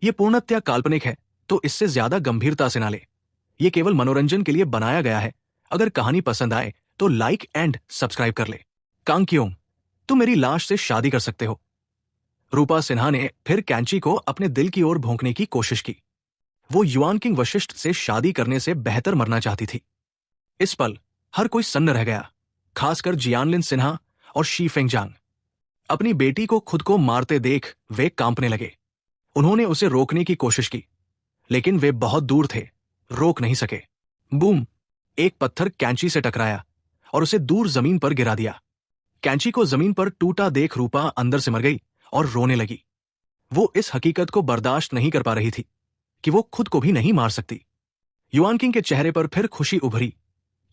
ये पूर्णतया काल्पनिक है, तो इससे ज्यादा गंभीरता से ना ले। ये केवल मनोरंजन के लिए बनाया गया है। अगर कहानी पसंद आए तो लाइक एंड सब्सक्राइब कर ले। कांगक्योंग, तुम मेरी लाश से शादी कर सकते हो। रूपा सिन्हा ने फिर कैंची को अपने दिल की ओर भोंकने की कोशिश की। वो युआन किंग वशिष्ठ से शादी करने से बेहतर मरना चाहती थी। इस पल हर कोई सन्न रह गया, खासकर जियानलिन सिन्हा और शी फेंगजांग। अपनी बेटी को खुद को मारते देख वे कांपने लगे। उन्होंने उसे रोकने की कोशिश की, लेकिन वे बहुत दूर थे, रोक नहीं सके। बूम! एक पत्थर कैंची से टकराया और उसे दूर जमीन पर गिरा दिया। कैंची को जमीन पर टूटा देख रूपा अंदर से मर गई और रोने लगी। वो इस हकीकत को बर्दाश्त नहीं कर पा रही थी कि वो खुद को भी नहीं मार सकती। युआन किंग के चेहरे पर फिर खुशी उभरी,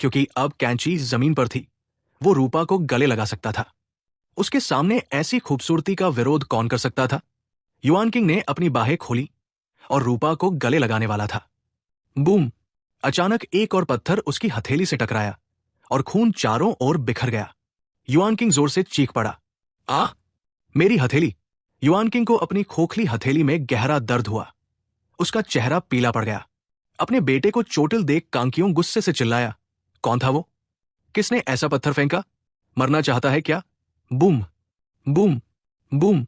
क्योंकि अब कैंची जमीन पर थी। वो रूपा को गले लगा सकता था। उसके सामने ऐसी खूबसूरती का विरोध कौन कर सकता था? युआन किंग ने अपनी बाहें खोली और रूपा को गले लगाने वाला था। बूम! अचानक एक और पत्थर उसकी हथेली से टकराया और खून चारों ओर बिखर गया। युआन किंग जोर से चीख पड़ा, आ! मेरी हथेली! युआन किंग को अपनी खोखली हथेली में गहरा दर्द हुआ। उसका चेहरा पीला पड़ गया। अपने बेटे को चोटिल देख कांगक्योंग गुस्से से चिल्लाया, कौन था वो? किसने ऐसा पत्थर फेंका? मरना चाहता है क्या? बूम! बूम! बूम!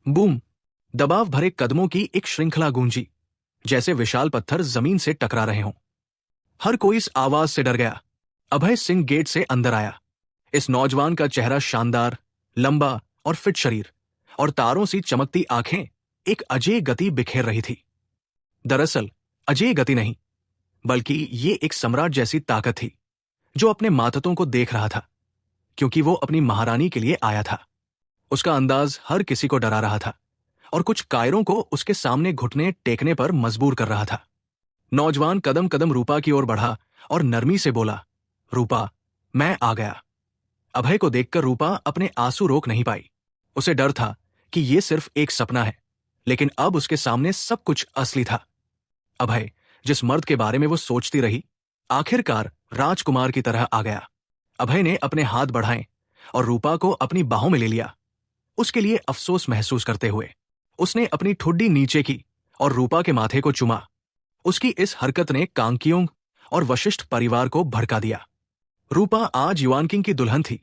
बूम! दबाव भरे कदमों की एक श्रृंखला गूंजी, जैसे विशाल पत्थर जमीन से टकरा रहे हों। हर कोई इस आवाज से डर गया। अभय सिंह गेट से अंदर आया। इस नौजवान का चेहरा शानदार, लंबा और फिट शरीर और तारों सी चमकती आंखें एक अजेय गति बिखेर रही थी। दरअसल अजेय गति नहीं, बल्कि ये एक सम्राट जैसी ताकत थी, जो अपने मातहतों को देख रहा था, क्योंकि वो अपनी महारानी के लिए आया था। उसका अंदाज हर किसी को डरा रहा था और कुछ कायरों को उसके सामने घुटने टेकने पर मजबूर कर रहा था। नौजवान कदम कदम रूपा की ओर बढ़ा और नरमी से बोला, रूपा, मैं आ गया। अभय को देखकर रूपा अपने आंसू रोक नहीं पाई। उसे डर था कि ये सिर्फ एक सपना है, लेकिन अब उसके सामने सब कुछ असली था। अभय, जिस मर्द के बारे में वो सोचती रही, आखिरकार राजकुमार की तरह आ गया। अभय ने अपने हाथ बढ़ाए और रूपा को अपनी बाहों में ले लिया। उसके लिए अफसोस महसूस करते हुए उसने अपनी ठुड्डी नीचे की और रूपा के माथे को चुमा। उसकी इस हरकत ने कांगक्योंग और वशिष्ठ परिवार को भड़का दिया। रूपा आज युआन किंग की दुल्हन थी,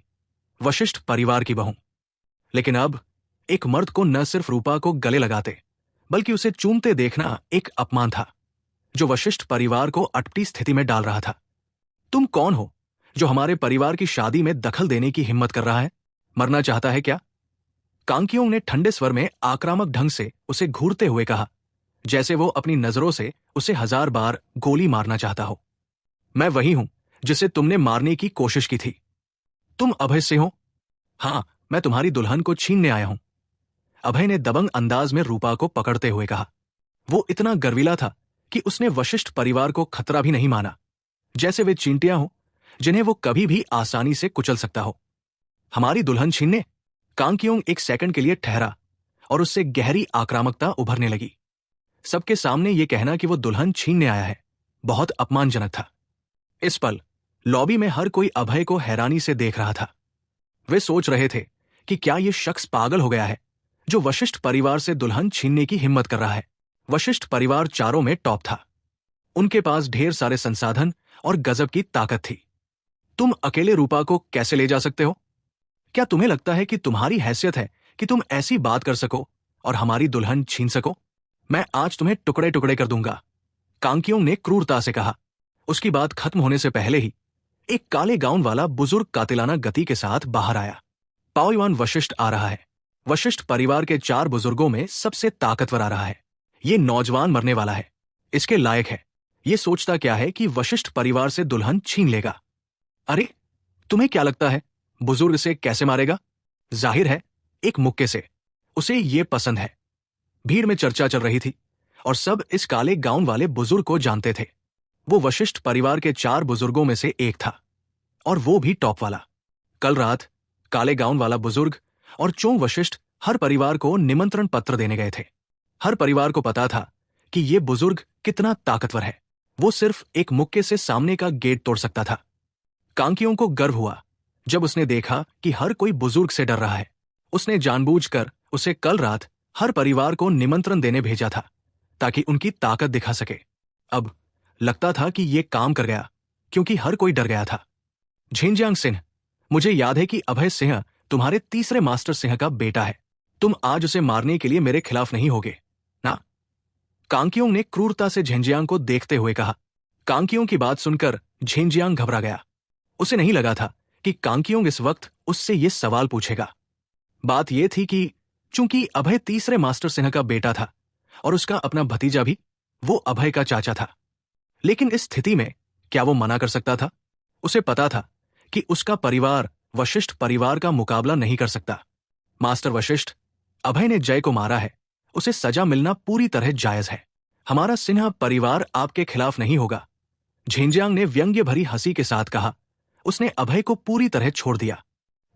वशिष्ठ परिवार की बहू। लेकिन अब एक मर्द को न सिर्फ रूपा को गले लगाते, बल्कि उसे चूमते देखना एक अपमान था, जो वशिष्ठ परिवार को अटपटी स्थिति में डाल रहा था। तुम कौन हो जो हमारे परिवार की शादी में दखल देने की हिम्मत कर रहा है? मरना चाहता है क्या? कांगक्योंग ने ठंडे स्वर में आक्रामक ढंग से उसे घूरते हुए कहा, जैसे वो अपनी नजरों से उसे 1000 बार गोली मारना चाहता हो। मैं वही हूं जिसे तुमने मारने की कोशिश की थी। तुम अभय से हो? हां, मैं तुम्हारी दुल्हन को छीनने आया हूं। अभय ने दबंग अंदाज में रूपा को पकड़ते हुए कहा। वो इतना गर्विला था कि उसने वशिष्ठ परिवार को खतरा भी नहीं माना, जैसे वे चींटियां हो जिन्हें वो कभी भी आसानी से कुचल सकता हो। हमारी दुल्हन छीनने? कांगक्योंग एक सेकंड के लिए ठहरा और उससे गहरी आक्रामकता उभरने लगी। सबके सामने ये कहना कि वो दुल्हन छीनने आया है, बहुत अपमानजनक था। इस पल लॉबी में हर कोई अभय को हैरानी से देख रहा था। वे सोच रहे थे कि क्या ये शख्स पागल हो गया है, जो वशिष्ठ परिवार से दुल्हन छीनने की हिम्मत कर रहा है। वशिष्ठ परिवार चारों में टॉप था। उनके पास ढेर सारे संसाधन और गजब की ताकत थी। तुम अकेले रूपा को कैसे ले जा सकते हो? क्या तुम्हें लगता है कि तुम्हारी हैसियत है कि तुम ऐसी बात कर सको और हमारी दुल्हन छीन सको? मैं आज तुम्हें टुकड़े टुकड़े कर दूंगा, कांगक्योंग ने क्रूरता से कहा। उसकी बात खत्म होने से पहले ही एक काले गाउन वाला बुजुर्ग कातिलाना गति के साथ बाहर आया। पाओयुआन वशिष्ठ आ रहा है। वशिष्ठ परिवार के 4 बुजुर्गों में सबसे ताकतवर आ रहा है। ये नौजवान मरने वाला है, इसके लायक है। ये सोचता क्या है कि वशिष्ठ परिवार से दुल्हन छीन लेगा। अरे, तुम्हें क्या लगता है बुजुर्ग से कैसे मारेगा? जाहिर है, एक मुक्के से। उसे ये पसंद है। भीड़ में चर्चा चल रही थी और सब इस काले गाउन वाले बुजुर्ग को जानते थे। वो वशिष्ठ परिवार के 4 बुजुर्गों में से एक था, और वो भी टॉप वाला। कल रात काले गाउन वाला बुजुर्ग और चोंग वशिष्ठ हर परिवार को निमंत्रण पत्र देने गए थे। हर परिवार को पता था कि ये बुजुर्ग कितना ताकतवर है। वो सिर्फ एक मुक्के से सामने का गेट तोड़ सकता था। कांगक्योंग को गर्व हुआ जब उसने देखा कि हर कोई बुजुर्ग से डर रहा है। उसने जानबूझकर उसे कल रात हर परिवार को निमंत्रण देने भेजा था, ताकि उनकी ताकत दिखा सके। अब लगता था कि ये काम कर गया, क्योंकि हर कोई डर गया था। झेंजियांग सिंह, मुझे याद है कि अभय सिंह तुम्हारे तीसरे मास्टर सिंह का बेटा है। तुम आज उसे मारने के लिए मेरे खिलाफ नहीं होगे ना? कांगकियोंग ने क्रूरता से झेंजियांग को देखते हुए कहा। कांगकियोंग की बात सुनकर झेंजियांग घबरा गया। उसे नहीं लगा था कि कांगकियोंग इस वक्त उससे ये सवाल पूछेगा। बात यह थी कि चूंकि अभय तीसरे मास्टर सिंह का बेटा था और उसका अपना भतीजा भी, वो अभय का चाचा था। लेकिन इस स्थिति में क्या वो मना कर सकता था? उसे पता था कि उसका परिवार वशिष्ठ परिवार का मुकाबला नहीं कर सकता। मास्टर वशिष्ठ, अभय ने जय को मारा है, उसे सजा मिलना पूरी तरह जायज है। हमारा सिन्हा परिवार आपके खिलाफ नहीं होगा, झेंजियांग ने व्यंग्य भरी हंसी के साथ कहा। उसने अभय को पूरी तरह छोड़ दिया।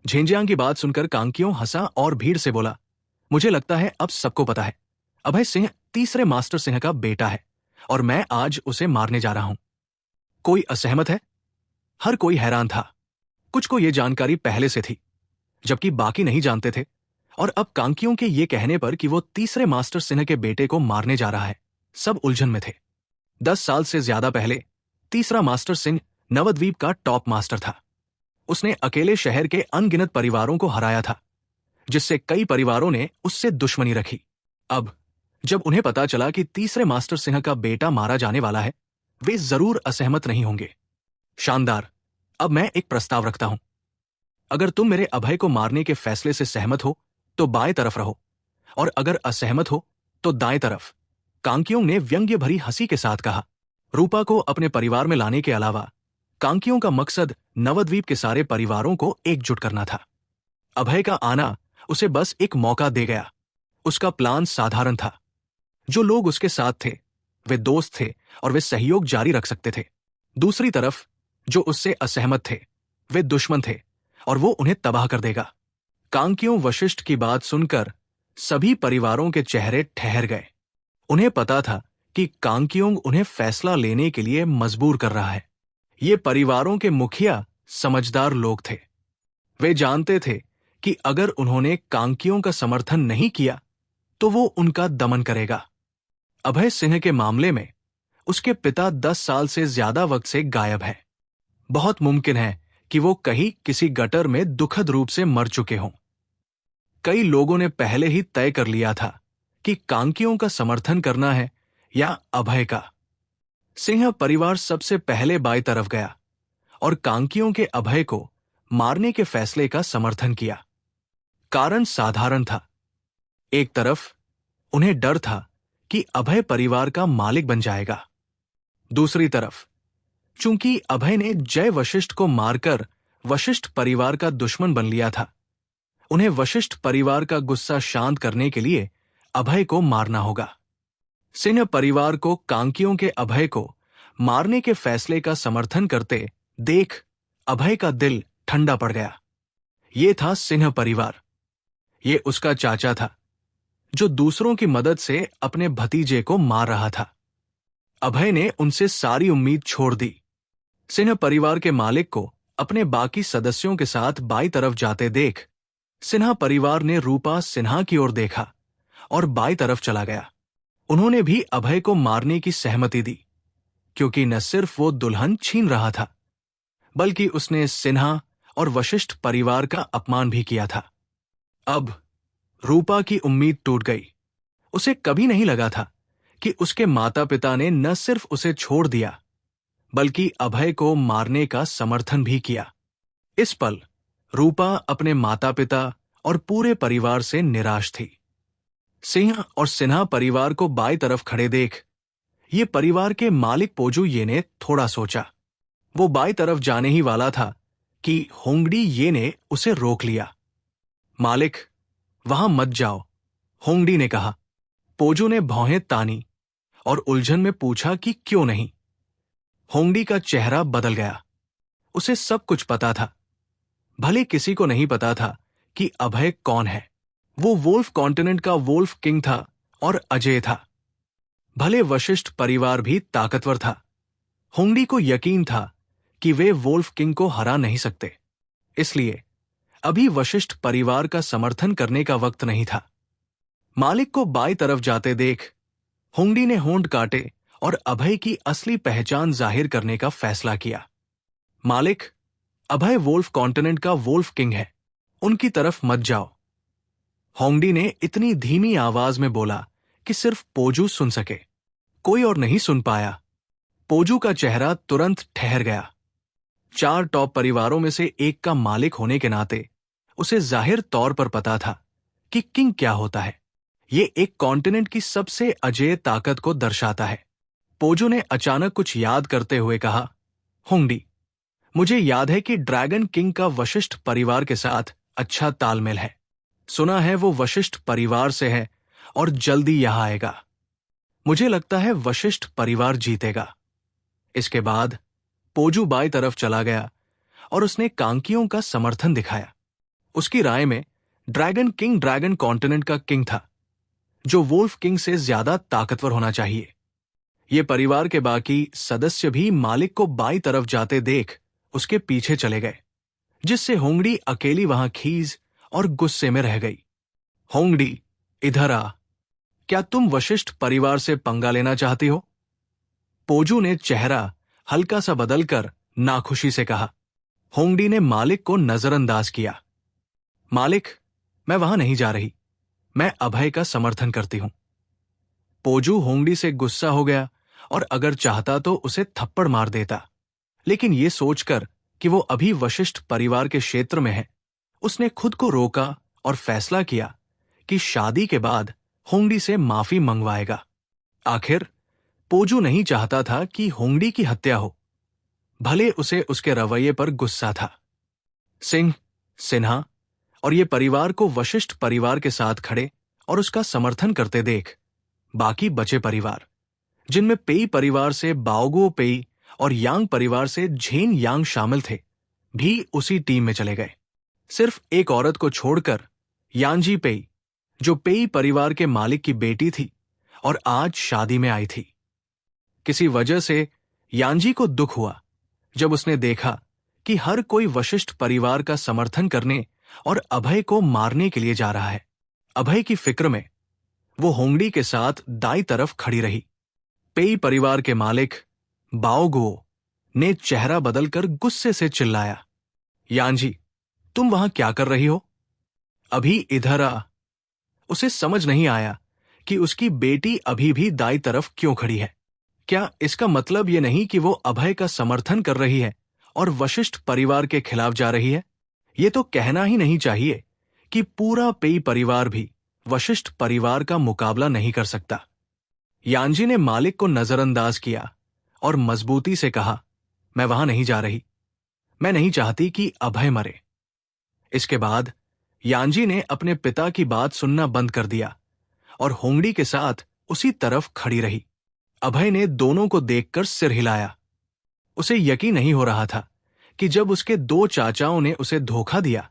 झेंजियांग की बात सुनकर कांगकियोंग हंसा और भीड़ से बोला, मुझे लगता है अब सबको पता है, अभय सिंह तीसरे मास्टर सिंह का बेटा है और मैं आज उसे मारने जा रहा हूं। कोई असहमत है? हर कोई हैरान था। कुछ को यह जानकारी पहले से थी, जबकि बाकी नहीं जानते थे। और अब कांगकियोंग के ये कहने पर कि वो तीसरे मास्टर सिंह के बेटे को मारने जा रहा है, सब उलझन में थे। 10 साल से ज्यादा पहले तीसरा मास्टर सिंह नवद्वीप का टॉप मास्टर था। उसने अकेले शहर के अनगिनत परिवारों को हराया था, जिससे कई परिवारों ने उससे दुश्मनी रखी। अब जब उन्हें पता चला कि तीसरे मास्टर सिंह का बेटा मारा जाने वाला है, वे जरूर असहमत नहीं होंगे। शानदार। अब मैं एक प्रस्ताव रखता हूं। अगर तुम मेरे अभय को मारने के फैसले से सहमत हो तो बाएं तरफ रहो, और अगर असहमत हो तो दाएं तरफ। कांगकियोंग ने व्यंग्य भरी हंसी के साथ कहा। रूपा को अपने परिवार में लाने के अलावा कांगकियोंग का मकसद नवद्वीप के सारे परिवारों को एकजुट करना था। अभय का आना उसे बस एक मौका दे गया। उसका प्लान साधारण था। जो लोग उसके साथ थे वे दोस्त थे और वे सहयोग जारी रख सकते थे। दूसरी तरफ जो उससे असहमत थे वे दुश्मन थे और वो उन्हें तबाह कर देगा। कांगकियोंग वशिष्ठ की बात सुनकर सभी परिवारों के चेहरे ठहर गए। उन्हें पता था कि कांगकियोंग उन्हें फैसला लेने के लिए मजबूर कर रहा है। ये परिवारों के मुखिया समझदार लोग थे। वे जानते थे कि अगर उन्होंने कांगकियोंग का समर्थन नहीं किया तो वो उनका दमन करेगा। अभय सिंह के मामले में उसके पिता 10 साल से ज्यादा वक्त से गायब है। बहुत मुमकिन है कि वो कहीं किसी गटर में दुखद रूप से मर चुके हों। कई लोगों ने पहले ही तय कर लिया था कि कांगकियोंग का समर्थन करना है या अभय का। सिंह परिवार सबसे पहले बाईं तरफ गया और कांगकियोंग के अभय को मारने के फैसले का समर्थन किया। कारण साधारण था। एक तरफ उन्हें डर था कि अभय परिवार का मालिक बन जाएगा। दूसरी तरफ चूंकि अभय ने जय वशिष्ठ को मारकर वशिष्ठ परिवार का दुश्मन बन लिया था, उन्हें वशिष्ठ परिवार का गुस्सा शांत करने के लिए अभय को मारना होगा। सिंह परिवार को कांगकियोंग के अभय को मारने के फैसले का समर्थन करते देख अभय का दिल ठंडा पड़ गया। ये था सिंह परिवार। ये उसका चाचा था जो दूसरों की मदद से अपने भतीजे को मार रहा था। अभय ने उनसे सारी उम्मीद छोड़ दी। सिन्हा परिवार के मालिक को अपने बाकी सदस्यों के साथ बाईं तरफ जाते देख सिन्हा परिवार ने रूपा सिन्हा की ओर देखा और बाईं तरफ चला गया। उन्होंने भी अभय को मारने की सहमति दी, क्योंकि न सिर्फ वो दुल्हन छीन रहा था, बल्कि उसने सिन्हा और वशिष्ठ परिवार का अपमान भी किया था। अब रूपा की उम्मीद टूट गई। उसे कभी नहीं लगा था कि उसके माता पिता ने न सिर्फ उसे छोड़ दिया, बल्कि अभय को मारने का समर्थन भी किया। इस पल रूपा अपने माता पिता और पूरे परिवार से निराश थी। सिंह और सिन्हा परिवार को बाईं तरफ खड़े देख ये परिवार के मालिक पोजू ये ने थोड़ा सोचा। वो बाईं तरफ जाने ही वाला था कि होंगडी ये ने उसे रोक लिया। मालिक, वहां मत जाओ, होंगडी ने कहा। पोजू ने भौहें तानी और उलझन में पूछा कि क्यों नहीं। होंगडी का चेहरा बदल गया। उसे सब कुछ पता था। भले किसी को नहीं पता था कि अभय कौन है। वो वोल्फ कॉन्टिनेंट का वोल्फ किंग था और अजय था। भले वशिष्ठ परिवार भी ताकतवर था, होंगडी को यकीन था कि वे वोल्फ किंग को हरा नहीं सकते। इसलिए अभी वशिष्ठ परिवार का समर्थन करने का वक्त नहीं था। मालिक को बाईं तरफ जाते देख होंगडी ने होंठ काटे और अभय की असली पहचान जाहिर करने का फैसला किया। मालिक, अभय वोल्फ कॉन्टिनेंट का वोल्फ किंग है, उनकी तरफ मत जाओ। होंगडी ने इतनी धीमी आवाज में बोला कि सिर्फ पोजू सुन सके, कोई और नहीं सुन पाया। पोजू का चेहरा तुरंत ठहर गया। 4 टॉप परिवारों में से एक का मालिक होने के नाते उसे जाहिर तौर पर पता था कि किंग क्या होता है। ये एक कॉन्टिनेंट की सबसे अजेय ताकत को दर्शाता है। पोजू ने अचानक कुछ याद करते हुए कहा, होंगडी, मुझे याद है कि ड्रैगन किंग का वशिष्ठ परिवार के साथ अच्छा तालमेल है। सुना है वो वशिष्ठ परिवार से है और जल्दी यहां आएगा। मुझे लगता है वशिष्ठ परिवार जीतेगा। इसके बाद पोजू बाई तरफ चला गया और उसने कांकियों का समर्थन दिखाया। उसकी राय में ड्रैगन किंग ड्रैगन कॉन्टिनेंट का किंग था, जो वोल्फ किंग से ज्यादा ताकतवर होना चाहिए। ये परिवार के बाकी सदस्य भी मालिक को बाई तरफ जाते देख उसके पीछे चले गए, जिससे होंगडी अकेली वहां खीज और गुस्से में रह गई। होंगडी, इधर आ, क्या तुम वशिष्ठ परिवार से पंगा लेना चाहती हो? पोजू ने चेहरा हल्का सा बदलकर नाखुशी से कहा। होंगडी ने मालिक को नजरअंदाज किया। मालिक, मैं वहां नहीं जा रही, मैं अभय का समर्थन करती हूं। पोजू होंगडी से गुस्सा हो गया और अगर चाहता तो उसे थप्पड़ मार देता, लेकिन यह सोचकर कि वो अभी वशिष्ठ परिवार के क्षेत्र में है, उसने खुद को रोका और फैसला किया कि शादी के बाद होंगडी से माफी मंगवाएगा। आखिर पोजू नहीं चाहता था कि होंगडी की हत्या हो, भले उसे उसके रवैये पर गुस्सा था। सिंह, सिन्हा और ये परिवार को वशिष्ठ परिवार के साथ खड़े और उसका समर्थन करते देख बाकी बचे परिवार, जिनमें पेई परिवार से बाओगुओ पेई और यांग परिवार से झेन यांग शामिल थे, भी उसी टीम में चले गए। सिर्फ एक औरत को छोड़कर, यांजी पेई, जो पेई परिवार के मालिक की बेटी थी और आज शादी में आई थी। किसी वजह से यांजी को दुख हुआ जब उसने देखा कि हर कोई वशिष्ठ परिवार का समर्थन करने और अभय को मारने के लिए जा रहा है। अभय की फिक्र में वो होंगडी के साथ दाई तरफ खड़ी रही। पेई परिवार के मालिक बाओगुओ ने चेहरा बदलकर गुस्से से चिल्लाया, यांजी, तुम वहां क्या कर रही हो? अभी इधर आ। उसे समझ नहीं आया कि उसकी बेटी अभी भी दाई तरफ क्यों खड़ी है। क्या इसका मतलब यह नहीं कि वो अभय का समर्थन कर रही है और वशिष्ठ परिवार के खिलाफ जा रही है? ये तो कहना ही नहीं चाहिए कि पूरा पेई परिवार भी वशिष्ठ परिवार का मुकाबला नहीं कर सकता। यांजी ने मालिक को नजरअंदाज किया और मजबूती से कहा, मैं वहां नहीं जा रही, मैं नहीं चाहती कि अभय मरे। इसके बाद यांजी ने अपने पिता की बात सुनना बंद कर दिया और होंगडी के साथ उसी तरफ खड़ी रही। अभय ने दोनों को देखकर सिर हिलाया। उसे यकीन नहीं हो रहा था कि जब उसके 2 चाचाओं ने उसे धोखा दिया,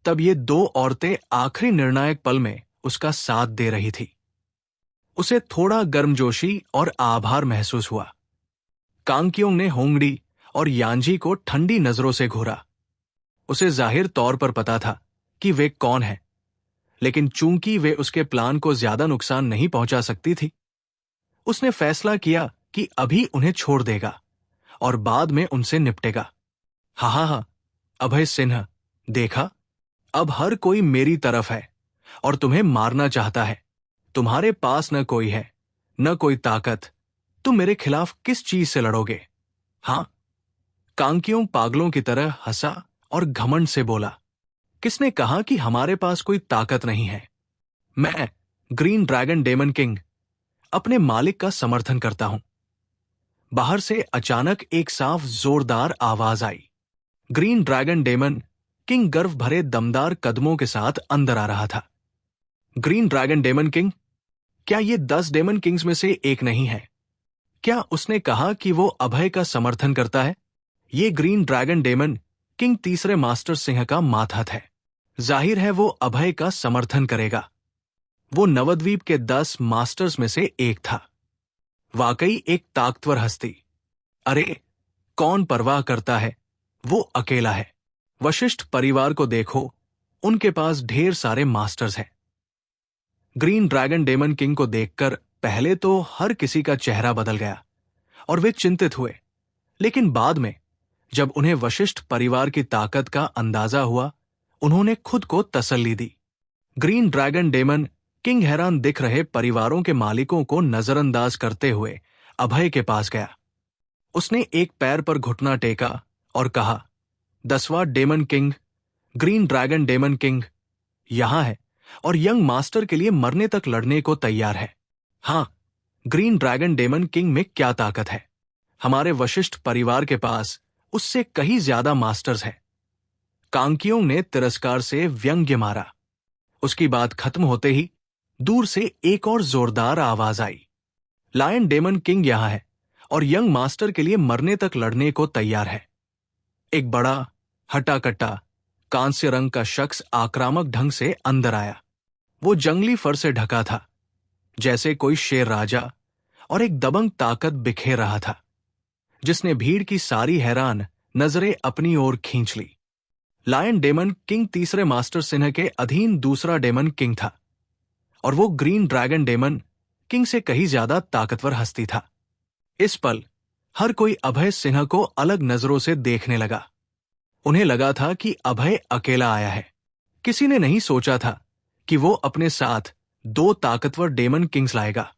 तब ये 2 औरतें आखिरी निर्णायक पल में उसका साथ दे रही थी। उसे थोड़ा गर्मजोशी और आभार महसूस हुआ। कांगक्योंग ने होंगडी और यांजी को ठंडी नजरों से घूरा। उसे जाहिर तौर पर पता था कि वे कौन हैं, लेकिन चूंकि वे उसके प्लान को ज्यादा नुकसान नहीं पहुंचा सकती थी, उसने फैसला किया कि अभी उन्हें छोड़ देगा और बाद में उनसे निपटेगा। हा, अभय सिन्हा, देखा, अब हर कोई मेरी तरफ है और तुम्हें मारना चाहता है। तुम्हारे पास न कोई है, न कोई ताकत। तुम मेरे खिलाफ किस चीज से लड़ोगे? हां? कांगक्योंग पागलों की तरह हंसा और घमंड से बोला, किसने कहा कि हमारे पास कोई ताकत नहीं है? मैं, ग्रीन ड्रैगन डेमन किंग, अपने मालिक का समर्थन करता हूं। बाहर से अचानक एक साफ जोरदार आवाज आई। ग्रीन ड्रैगन डेमन किंग गर्व भरे दमदार कदमों के साथ अंदर आ रहा था। ग्रीन ड्रैगन डेमन किंग, क्या ये 10 डेमन किंग्स में से एक नहीं है? क्या उसने कहा कि वो अभय का समर्थन करता है? ये ग्रीन ड्रैगन डेमन किंग तीसरे मास्टर सिंह का मातहत है। जाहिर है वो अभय का समर्थन करेगा। वो नवद्वीप के 10 मास्टर्स में से एक था। वाकई एक ताकतवर हस्ती। अरे, कौन परवाह करता है? वो अकेला है। वशिष्ठ परिवार को देखो, उनके पास ढेर सारे मास्टर्स हैं। ग्रीन ड्रैगन डेमन किंग को देखकर पहले तो हर किसी का चेहरा बदल गया और वे चिंतित हुए, लेकिन बाद में जब उन्हें वशिष्ठ परिवार की ताकत का अंदाजा हुआ, उन्होंने खुद को तसल्ली दी। ग्रीन ड्रैगन डेमन किंग हैरान दिख रहे परिवारों के मालिकों को नजरअंदाज करते हुए अभय के पास गया। उसने एक पैर पर घुटना टेका और कहा, 10वां demon king, green dragon demon king यहां है और यंग मास्टर के लिए मरने तक लड़ने को तैयार है। हां, ग्रीन ड्रैगन डेमन किंग में क्या ताकत है? हमारे वशिष्ठ परिवार के पास उससे कहीं ज्यादा मास्टर्स हैं। कांकियों ने तिरस्कार से व्यंग्य मारा। उसकी बात खत्म होते ही दूर से एक और जोरदार आवाज आई, लायन डेमन किंग यहां है और यंग मास्टर के लिए मरने तक लड़ने को तैयार है। एक बड़ा हट्टा-कट्टा कांस्य रंग का शख्स आक्रामक ढंग से अंदर आया। वो जंगली फर से ढका था, जैसे कोई शेर राजा, और एक दबंग ताकत बिखेर रहा था, जिसने भीड़ की सारी हैरान नजरें अपनी ओर खींच ली। लायन डेमन किंग तीसरे मास्टर सिन्हा के अधीन दूसरा डेमन किंग था, और वो ग्रीन ड्रैगन डेमन किंग से कहीं ज्यादा ताकतवर हस्ती था। इस पल हर कोई अभय सिन्हा को अलग नजरों से देखने लगा। उन्हें लगा था कि अभय अकेला आया है। किसी ने नहीं सोचा था कि वो अपने साथ 2 ताकतवर डेमन किंग्स लाएगा।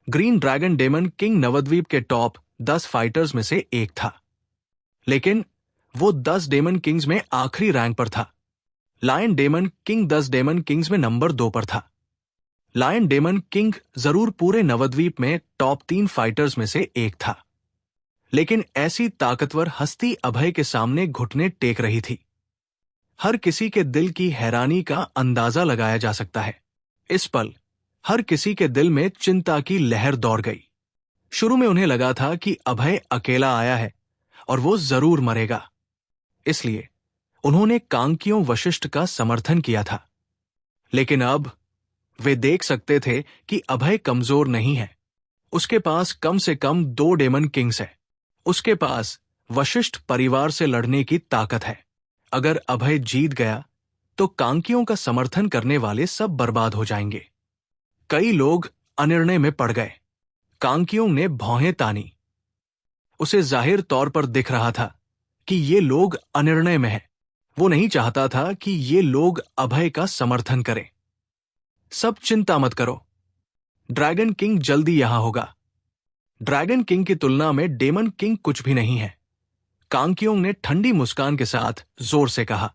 Green dragon demon king Navadweep के टॉप 10 फाइटर्स में से एक था, लेकिन वो 10 डेमन किंग्स में आखिरी रैंक पर था। Lion demon king 10 demon kings में नंबर 2 पर था। लायन डेमन किंग जरूर पूरे नवद्वीप में टॉप 3 फाइटर्स में से एक था, लेकिन ऐसी ताकतवर हस्ती अभय के सामने घुटने टेक रही थी। हर किसी के दिल की हैरानी का अंदाजा लगाया जा सकता है। इस पल हर किसी के दिल में चिंता की लहर दौड़ गई। शुरू में उन्हें लगा था कि अभय अकेला आया है और वो जरूर मरेगा, इसलिए उन्होंने कांकियों वशिष्ठ का समर्थन किया था। लेकिन अब वे देख सकते थे कि अभय कमजोर नहीं है। उसके पास कम से कम 2 डेमन किंग्स है। उसके पास वशिष्ठ परिवार से लड़ने की ताकत है। अगर अभय जीत गया तो कांकियों का समर्थन करने वाले सब बर्बाद हो जाएंगे। कई लोग अनिर्णय में पड़ गए। कांकियों ने भौहें तानी। उसे जाहिर तौर पर दिख रहा था कि ये लोग अनिर्णय में हैं। वो नहीं चाहता था कि ये लोग अभय का समर्थन करें। सब चिंता मत करो, ड्रैगन किंग जल्दी यहां होगा। ड्रैगन किंग की तुलना में डेमन किंग कुछ भी नहीं है, कांकियों ने ठंडी मुस्कान के साथ जोर से कहा।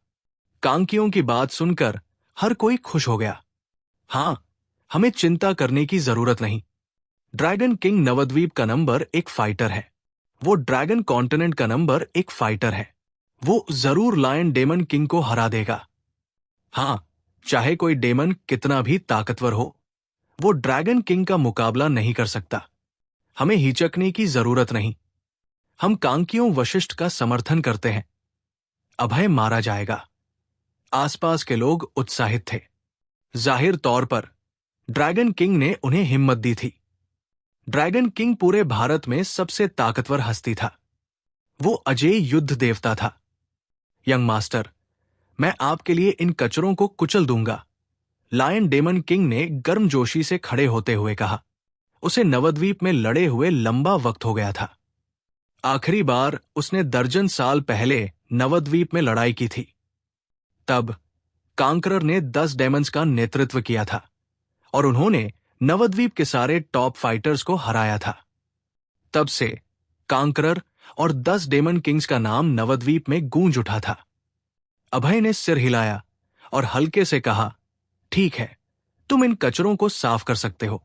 कांकियों की बात सुनकर हर कोई खुश हो गया। हां, हमें चिंता करने की जरूरत नहीं। ड्रैगन किंग नवद्वीप का नंबर 1 फाइटर है। वो ड्रैगन कॉन्टिनेंट का नंबर 1 फाइटर है। वो जरूर लायन डेमन किंग को हरा देगा। हां, चाहे कोई डेमन कितना भी ताकतवर हो, वो ड्रैगन किंग का मुकाबला नहीं कर सकता। हमें हिचकने की जरूरत नहीं। हम कांकियों वशिष्ठ का समर्थन करते हैं। अभय मारा जाएगा। आसपास के लोग उत्साहित थे। जाहिर तौर पर ड्रैगन किंग ने उन्हें हिम्मत दी थी। ड्रैगन किंग पूरे भारत में सबसे ताकतवर हस्ती था। वो अजेय युद्ध देवता था। यंग मास्टर, मैं आपके लिए इन कचरों को कुचल दूंगा, लायन डेमन किंग ने गर्मजोशी से खड़े होते हुए कहा। उसे नवद्वीप में लड़े हुए लंबा वक्त हो गया था। आखिरी बार उसने दर्जन साल पहले नवद्वीप में लड़ाई की थी। तब कांकरर ने 10 डेमन्स का नेतृत्व किया था और उन्होंने नवद्वीप के सारे टॉप फाइटर्स को हराया था। तब से कांकरर और 10 डेमन किंग्स का नाम नवद्वीप में गूंज उठा था। अभय ने सिर हिलाया और हल्के से कहा, ठीक है, तुम इन कचरों को साफ कर सकते हो।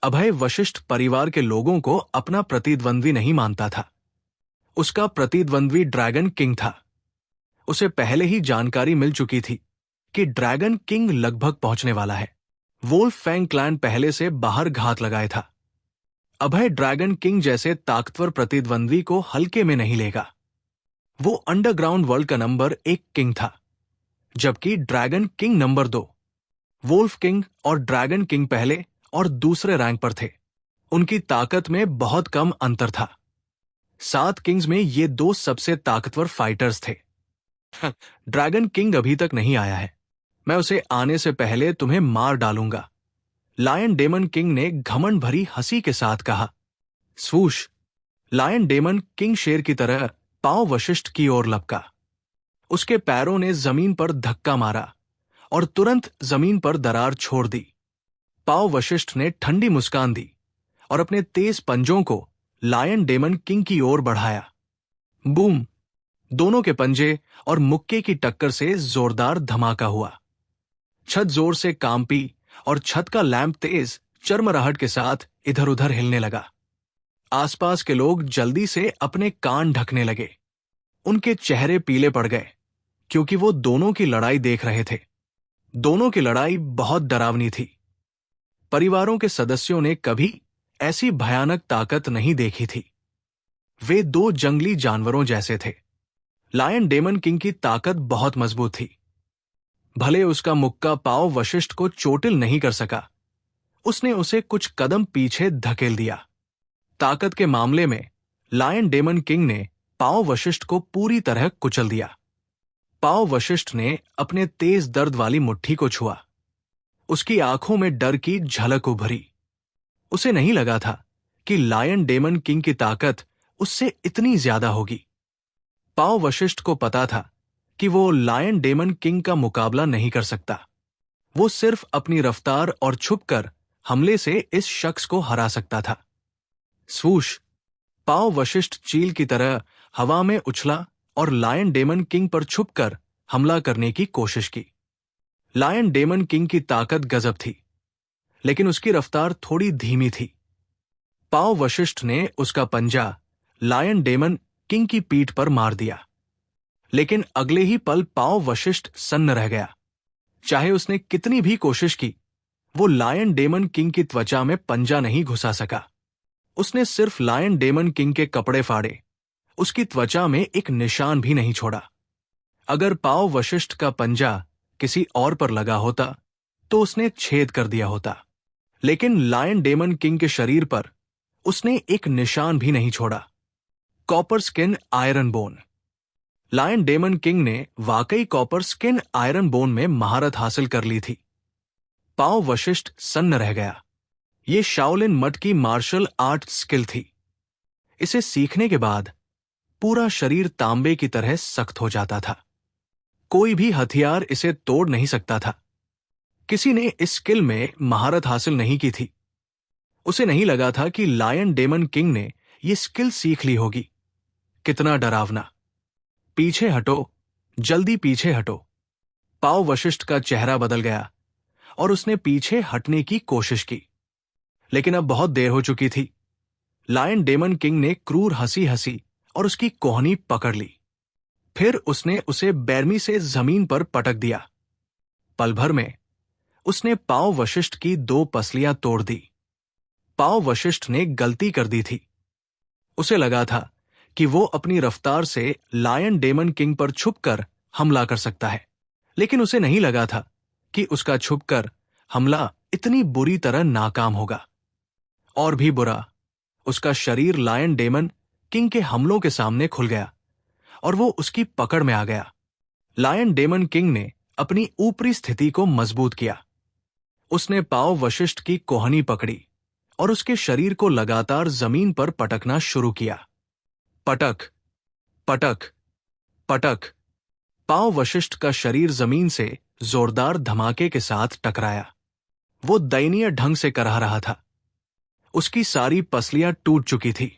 अभय वशिष्ठ परिवार के लोगों को अपना प्रतिद्वंद्वी नहीं मानता था। उसका प्रतिद्वंद्वी ड्रैगन किंग था। उसे पहले ही जानकारी मिल चुकी थी कि ड्रैगन किंग लगभग पहुंचने वाला है। वोल्फ फैंग क्लैन पहले से बाहर घात लगाए था। अभय ड्रैगन किंग जैसे ताकतवर प्रतिद्वंद्वी को हल्के में नहीं लेगा। वो अंडरग्राउंड वर्ल्ड का नंबर 1 किंग था, जबकि dragon king number 2। Wolf king और ड्रैगन किंग पहले और दूसरे रैंक पर थे। उनकी ताकत में बहुत कम अंतर था। 7 किंग्स में ये 2 सबसे ताकतवर फाइटर्स थे। ड्रैगन किंग अभी तक नहीं आया है। मैं उसे आने से पहले तुम्हें मार डालूंगा, लायन डेमन किंग ने घमंड भरी हंसी के साथ कहा। स्वूश! लायन डेमन किंग शेर की तरह पांव वशिष्ठ की ओर लपका। उसके पैरों ने जमीन पर धक्का मारा और तुरंत जमीन पर दरार छोड़ दी। पांव वशिष्ठ ने ठंडी मुस्कान दी और अपने तेज पंजों को लायन डेमन किंग की ओर बढ़ाया। बूम! दोनों के पंजे और मुक्के की टक्कर से जोरदार धमाका हुआ। छत जोर से कांपी और छत का लैंप तेज चरमराहट के साथ इधर उधर हिलने लगा। आसपास के लोग जल्दी से अपने कान ढकने लगे। उनके चेहरे पीले पड़ गए क्योंकि वो दोनों की लड़ाई देख रहे थे। दोनों की लड़ाई बहुत डरावनी थी। परिवारों के सदस्यों ने कभी ऐसी भयानक ताकत नहीं देखी थी। वे दो जंगली जानवरों जैसे थे। लायन डेमन किंग की ताकत बहुत मजबूत थी। भले उसका मुक्का पांव वशिष्ठ को चोटिल नहीं कर सका, उसने उसे कुछ कदम पीछे धकेल दिया। ताकत के मामले में लायन डेमन किंग ने पांव वशिष्ठ को पूरी तरह कुचल दिया। पांव वशिष्ठ ने अपने तेज दर्द वाली मुट्ठी को छुआ। उसकी आंखों में डर की झलक उभरी। उसे नहीं लगा था कि लायन डेमन किंग की ताकत उससे इतनी ज्यादा होगी। पांव वशिष्ठ को पता था कि वो लायन डेमन किंग का मुकाबला नहीं कर सकता। वो सिर्फ अपनी रफ्तार और छुपकर हमले से इस शख्स को हरा सकता था। स्वूश! पांव वशिष्ठ चील की तरह हवा में उछला और लायन डेमन किंग पर छुपकर हमला करने की कोशिश की। लायन डेमन किंग की ताकत गजब थी, लेकिन उसकी रफ्तार थोड़ी धीमी थी। पांव वशिष्ठ ने उसका पंजा लायन डेमन किंग की पीठ पर मार दिया, लेकिन अगले ही पल पांव वशिष्ठ सन्न रह गया। चाहे उसने कितनी भी कोशिश की, वो लायन डेमन किंग की त्वचा में पंजा नहीं घुसा सका। उसने सिर्फ लायन डेमन किंग के कपड़े फाड़े, उसकी त्वचा में एक निशान भी नहीं छोड़ा। अगर पांव वशिष्ठ का पंजा किसी और पर लगा होता तो उसने छेद कर दिया होता, लेकिन लायन डेमन किंग के शरीर पर उसने एक निशान भी नहीं छोड़ा। Copper skin iron bone! Lion demon king ने वाकई कॉपर स्किन आयरन बोन में महारत हासिल कर ली थी। पांव वशिष्ठ सन्न रह गया। ये शाओलिन मठ की मार्शल आर्ट स्किल थी। इसे सीखने के बाद पूरा शरीर तांबे की तरह सख्त हो जाता था। कोई भी हथियार इसे तोड़ नहीं सकता था। किसी ने इस स्किल में महारत हासिल नहीं की थी। उसे नहीं लगा था कि लायन डेमन किंग ने यह स्किल सीख ली होगी। कितना डरावना! पीछे हटो, जल्दी पीछे हटो! पांव वशिष्ठ का चेहरा बदल गया और उसने पीछे हटने की कोशिश की, लेकिन अब बहुत देर हो चुकी थी। लायन डेमन किंग ने क्रूर हंसी हंसी और उसकी कोहनी पकड़ ली। फिर उसने उसे बेरमी से जमीन पर पटक दिया। पल भर में उसने पांव वशिष्ठ की दो पसलियां तोड़ दी। पांव वशिष्ठ ने गलती कर दी थी। उसे लगा था कि वो अपनी रफ्तार से लायन डेमन किंग पर छुपकर हमला कर सकता है, लेकिन उसे नहीं लगा था कि उसका छुपकर हमला इतनी बुरी तरह नाकाम होगा। और भी बुरा, उसका शरीर लायन डेमन किंग के हमलों के सामने खुल गया और वो उसकी पकड़ में आ गया। लायन डेमन किंग ने अपनी ऊपरी स्थिति को मजबूत किया। उसने पांव वशिष्ठ की कोहनी पकड़ी और उसके शरीर को लगातार जमीन पर पटकना शुरू किया। पटक, पटक, पटक! पांव वशिष्ठ का शरीर जमीन से जोरदार धमाके के साथ टकराया। वो दयनीय ढंग से कराह रहा था। उसकी सारी पसलियां टूट चुकी थी।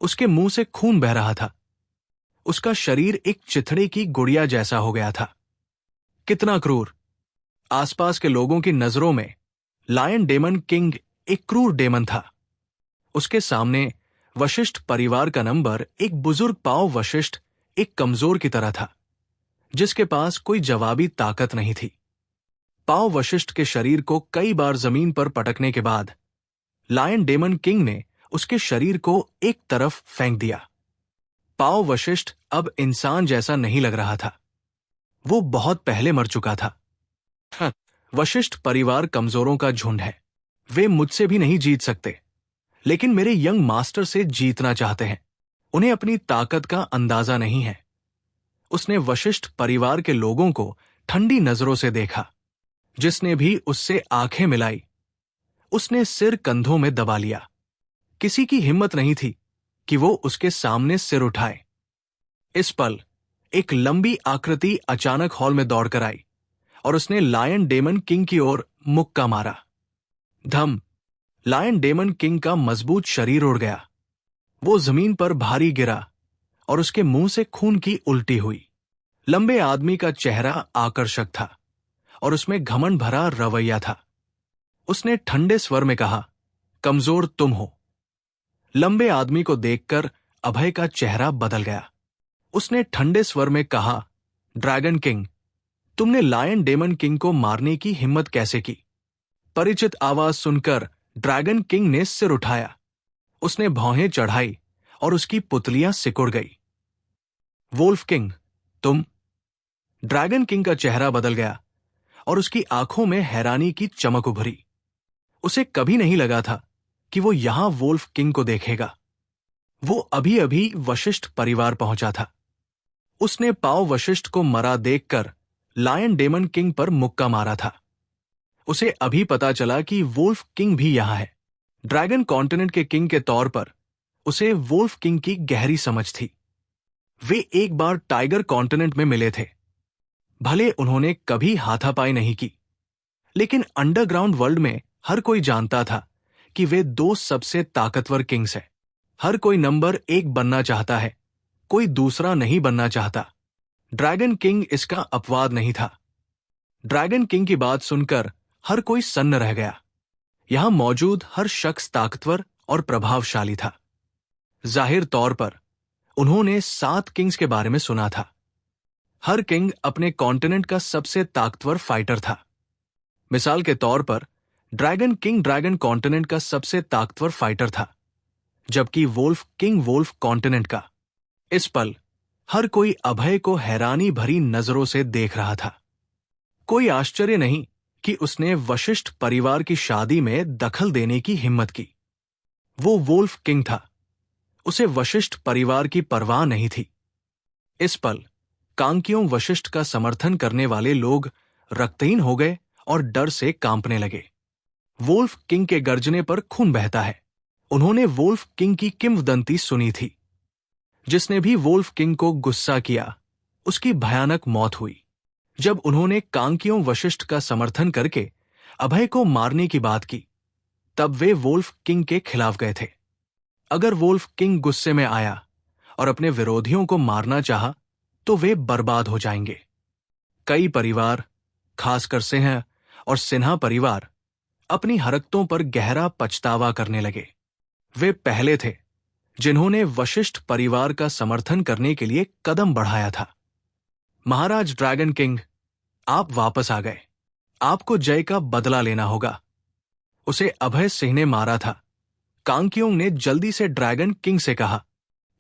उसके मुंह से खून बह रहा था। उसका शरीर एक चिथड़े की गुड़िया जैसा हो गया था। कितना क्रूर! आसपास के लोगों की नजरों में लायन डेमन किंग एक क्रूर डेमन था। उसके सामने वशिष्ठ परिवार का नंबर एक बुजुर्ग पांव वशिष्ठ एक कमजोर की तरह था, जिसके पास कोई जवाबी ताकत नहीं थी। पांव वशिष्ठ के शरीर को कई बार जमीन पर पटकने के बाद लायन डेमन किंग ने उसके शरीर को एक तरफ फेंक दिया। पांव वशिष्ठ अब इंसान जैसा नहीं लग रहा था। वो बहुत पहले मर चुका था। वशिष्ठ परिवार कमजोरों का झुंड है। वे मुझसे भी नहीं जीत सकते, लेकिन मेरे यंग मास्टर से जीतना चाहते हैं। उन्हें अपनी ताकत का अंदाजा नहीं है। उसने वशिष्ठ परिवार के लोगों को ठंडी नजरों से देखा। जिसने भी उससे आंखें मिलाई उसने सिर कंधों में दबा लिया। किसी की हिम्मत नहीं थी कि वो उसके सामने सिर उठाए। इस पल एक लंबी आकृति अचानक हॉल में दौड़कर आई और उसने लायन डेमन किंग की ओर मुक्का मारा। धम! लायन डेमन किंग का मजबूत शरीर उड़ गया। वो जमीन पर भारी गिरा और उसके मुंह से खून की उल्टी हुई। लंबे आदमी का चेहरा आकर्षक था और उसमें घमंड भरा रवैया था। उसने ठंडे स्वर में कहा, कमजोर तुम हो। लंबे आदमी को देखकर अभय का चेहरा बदल गया। उसने ठंडे स्वर में कहा, ड्रैगन किंग, तुमने लायन डेमन किंग को मारने की हिम्मत कैसे की? परिचित आवाज सुनकर ड्रैगन किंग ने सिर उठाया। उसने भौहें चढ़ाई और उसकी पुतलियां सिकुड़ गई। वोल्फ किंग, तुम? ड्रैगन किंग का चेहरा बदल गया और उसकी आंखों में हैरानी की चमक उभरी। उसे कभी नहीं लगा था कि वो यहां वोल्फ किंग को देखेगा। वो अभी अभी वशिष्ठ परिवार पहुंचा था। उसने पाव वशिष्ठ को मरा देखकर लायन डेमन किंग पर मुक्का मारा था। उसे अभी पता चला कि वोल्फ किंग भी यहां है। ड्रैगन कॉन्टिनेंट के किंग के तौर पर उसे वोल्फ किंग की गहरी समझ थी। वे एक बार टाइगर कॉन्टिनेंट में मिले थे। भले उन्होंने कभी हाथापाई नहीं की, लेकिन अंडरग्राउंड वर्ल्ड में हर कोई जानता था कि वे दो सबसे ताकतवर किंग्स हैं। हर कोई नंबर 1 बनना चाहता है, कोई दूसरा नहीं बनना चाहता। ड्रैगन किंग इसका अपवाद नहीं था। ड्रैगन किंग की बात सुनकर हर कोई सन्न रह गया। यहां मौजूद हर शख्स ताकतवर और प्रभावशाली था। जाहिर तौर पर उन्होंने 7 किंग्स के बारे में सुना था। हर किंग अपने कॉन्टिनेंट का सबसे ताकतवर फाइटर था। मिसाल के तौर पर ड्रैगन किंग ड्रैगन कॉन्टिनेंट का सबसे ताकतवर फाइटर था, जबकि वोल्फ किंग वोल्फ कॉन्टिनेंट का। इस पल हर कोई अभय को हैरानी भरी नजरों से देख रहा था। कोई आश्चर्य नहीं कि उसने वशिष्ठ परिवार की शादी में दखल देने की हिम्मत की। वो वोल्फ किंग था। उसे वशिष्ठ परिवार की परवाह नहीं थी। इस पल कांकियों वशिष्ठ का समर्थन करने वाले लोग रक्तहीन हो गए और डर से कांपने लगे। वोल्फ किंग के गर्जने पर खून बहता है। उन्होंने वोल्फ किंग की किंवदंती सुनी थी। जिसने भी वोल्फ किंग को गुस्सा किया, उसकी भयानक मौत हुई। जब उन्होंने कांकियों वशिष्ठ का समर्थन करके अभय को मारने की बात की, तब वे वोल्फ किंग के खिलाफ गए थे। अगर वोल्फ किंग गुस्से में आया और अपने विरोधियों को मारना चाहा, तो वे बर्बाद हो जाएंगे। कई परिवार, खासकर सिंह और सिन्हा परिवार, अपनी हरकतों पर गहरा पछतावा करने लगे। वे पहले थे जिन्होंने वशिष्ठ परिवार का समर्थन करने के लिए कदम बढ़ाया था। महाराज ड्रैगन किंग, आप वापस आ गए। आपको जय का बदला लेना होगा। उसे अभय सिंह ने मारा था। कांकियों ने जल्दी से ड्रैगन किंग से कहा।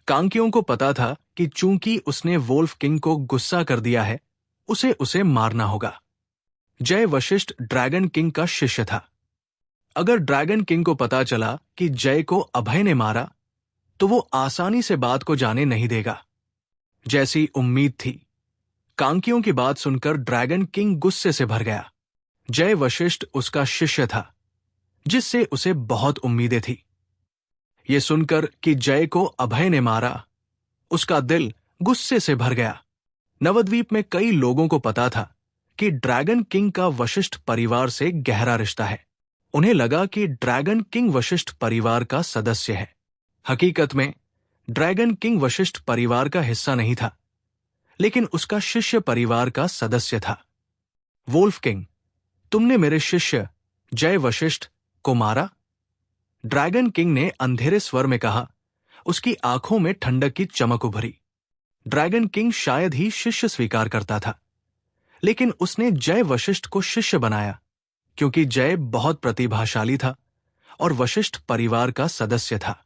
कांकियों को पता था कि चूंकि उसने वोल्फ किंग को गुस्सा कर दिया है, उसे मारना होगा। जय वशिष्ठ ड्रैगन किंग का शिष्य था। अगर ड्रैगन किंग को पता चला कि जय को अभय ने मारा, तो वो आसानी से बात को जाने नहीं देगा, जैसी उम्मीद थी। कांकियों की बात सुनकर ड्रैगन किंग गुस्से से भर गया। जय वशिष्ठ उसका शिष्य था, जिससे उसे बहुत उम्मीदें थी। ये सुनकर कि जय को अभय ने मारा, उसका दिल गुस्से से भर गया। नवद्वीप में कई लोगों को पता था कि ड्रैगन किंग का वशिष्ठ परिवार से गहरा रिश्ता है। उन्हें लगा कि ड्रैगन किंग वशिष्ठ परिवार का सदस्य है। हकीकत में ड्रैगन किंग वशिष्ठ परिवार का हिस्सा नहीं था, लेकिन उसका शिष्य परिवार का सदस्य था। वोल्फ किंग, तुमने मेरे शिष्य जय वशिष्ठ को मारा? ड्रैगन किंग ने अंधेरे स्वर में कहा। उसकी आंखों में ठंडक की चमक उभरी। ड्रैगन किंग शायद ही शिष्य स्वीकार करता था, लेकिन उसने जय वशिष्ठ को शिष्य बनाया क्योंकि जय बहुत प्रतिभाशाली था और वशिष्ठ परिवार का सदस्य था।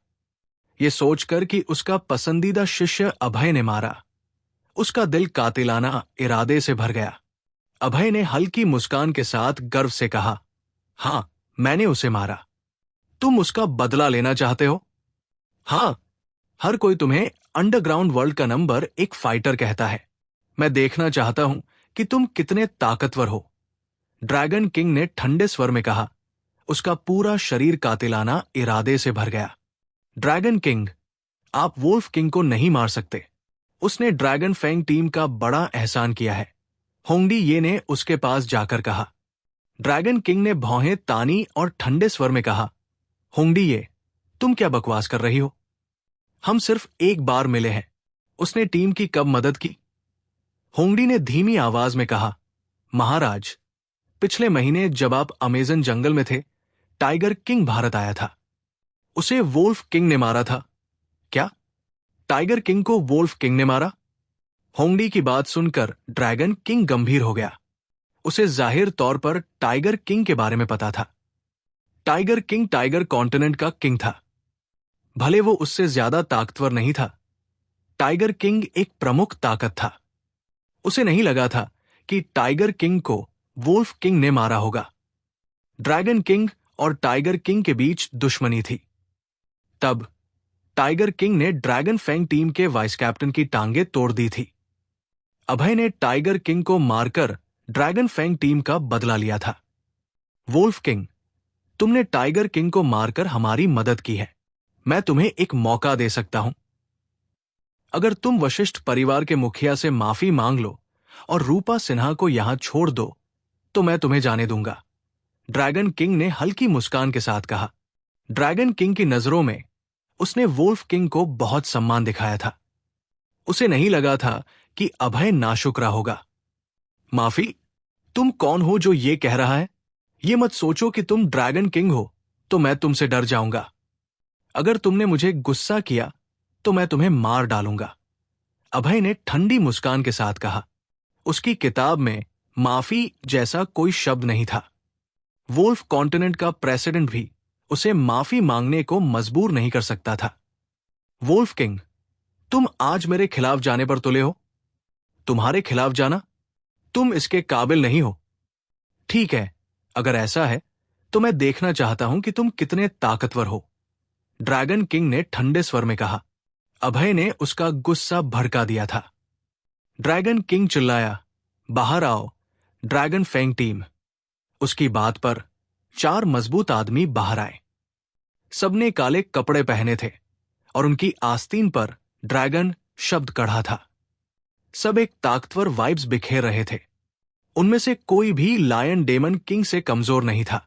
यह सोचकर कि उसका पसंदीदा शिष्य अभय ने मारा, उसका दिल कातिलाना इरादे से भर गया। अभय ने हल्की मुस्कान के साथ गर्व से कहा, हां, मैंने उसे मारा। तुम उसका बदला लेना चाहते हो? हां, हर कोई तुम्हें अंडरग्राउंड वर्ल्ड का नंबर 1 फाइटर कहता है। मैं देखना चाहता हूं कि तुम कितने ताकतवर हो। ड्रैगन किंग ने ठंडे स्वर में कहा उसका पूरा शरीर कातिलाना इरादे से भर गया। ड्रैगन किंग, आप वोल्फ किंग को नहीं मार सकते। उसने ड्रैगन फैंग टीम का बड़ा एहसान किया है, होंगडी ये ने उसके पास जाकर कहा। ड्रैगन किंग ने भौहें तानी और ठंडे स्वर में कहा, होंगडी ये, तुम क्या बकवास कर रही हो? हम सिर्फ एक बार मिले हैं। उसने टीम की कब मदद की? होंगडी ने धीमी आवाज में कहा, महाराज, पिछले महीने जब आप अमेजन जंगल में थे, टाइगर किंग भारत आया था। उसे वोल्फ किंग ने मारा था। क्या? टाइगर किंग को वोल्फ किंग ने मारा? होंगडी की बात सुनकर ड्रैगन किंग गंभीर हो गया। उसे जाहिर तौर पर टाइगर किंग के बारे में पता था। टाइगर किंग टाइगर कॉन्टिनेंट का किंग था। भले वो उससे ज्यादा ताकतवर नहीं था, टाइगर किंग एक प्रमुख ताकत था। उसे नहीं लगा था कि टाइगर किंग को वोल्फ किंग ने मारा होगा। ड्रैगन किंग और टाइगर किंग के बीच दुश्मनी थी। तब टाइगर किंग ने ड्रैगन फैंग टीम के वाइस कैप्टन की टांगें तोड़ दी थी। अभय ने टाइगर किंग को मारकर ड्रैगन फैंग टीम का बदला लिया था। वोल्फ किंग, तुमने टाइगर किंग को मारकर हमारी मदद की है। मैं तुम्हें एक मौका दे सकता हूं। अगर तुम वशिष्ठ परिवार के मुखिया से माफी मांग लो और रूपा सिन्हा को यहां छोड़ दो, तो मैं तुम्हें जाने दूंगा। ड्रैगन किंग ने हल्की मुस्कान के साथ कहा। ड्रैगन किंग की नजरों में उसने वोल्फ किंग को बहुत सम्मान दिखाया था। उसे नहीं लगा था कि अभय नाशुक्रा होगा। माफी? तुम कौन हो जो ये कह रहा है? ये मत सोचो कि तुम ड्रैगन किंग हो तो मैं तुमसे डर जाऊंगा। अगर तुमने मुझे गुस्सा किया तो मैं तुम्हें मार डालूंगा। अभय ने ठंडी मुस्कान के साथ कहा। उसकी किताब में माफी जैसा कोई शब्द नहीं था। वोल्फ कॉन्टिनेंट का प्रेसिडेंट भी उसे माफी मांगने को मजबूर नहीं कर सकता था। वोल्फ किंग, तुम आज मेरे खिलाफ जाने पर तुले हो। तुम्हारे खिलाफ जाना? तुम इसके काबिल नहीं हो। ठीक है, अगर ऐसा है तो मैं देखना चाहता हूं कि तुम कितने ताकतवर हो। ड्रैगन किंग ने ठंडे स्वर में कहा। अभय ने उसका गुस्सा भड़का दिया था। ड्रैगन किंग चिल्लाया, बाहर आओ, ड्रैगन फैंग टीम। उसकी बात पर 4 मजबूत आदमी बाहर आए। सबने काले कपड़े पहने थे और उनकी आस्तीन पर ड्रैगन शब्द कढ़ा था। सब एक ताकतवर वाइब्स बिखेर रहे थे। उनमें से कोई भी लायन डेमन किंग से कमजोर नहीं था।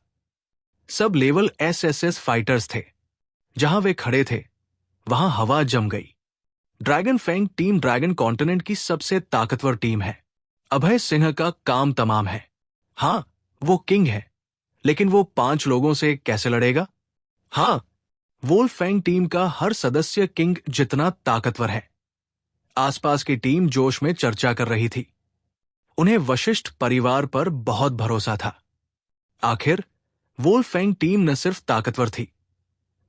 सब लेवल एसएसएस फाइटर्स थे। जहां वे खड़े थे वहां हवा जम गई। Dragon fang team dragon continent की सबसे ताकतवर टीम है। अभय सिन्हा का काम तमाम है। हां, वो किंग है, लेकिन वो 5 लोगों से कैसे लड़ेगा? हां, वोल्फ फैंग टीम का हर सदस्य किंग जितना ताकतवर है। आसपास की टीम जोश में चर्चा कर रही थी। उन्हें वशिष्ठ परिवार पर बहुत भरोसा था। आखिर वोल्फ फैंग टीम न सिर्फ ताकतवर थी,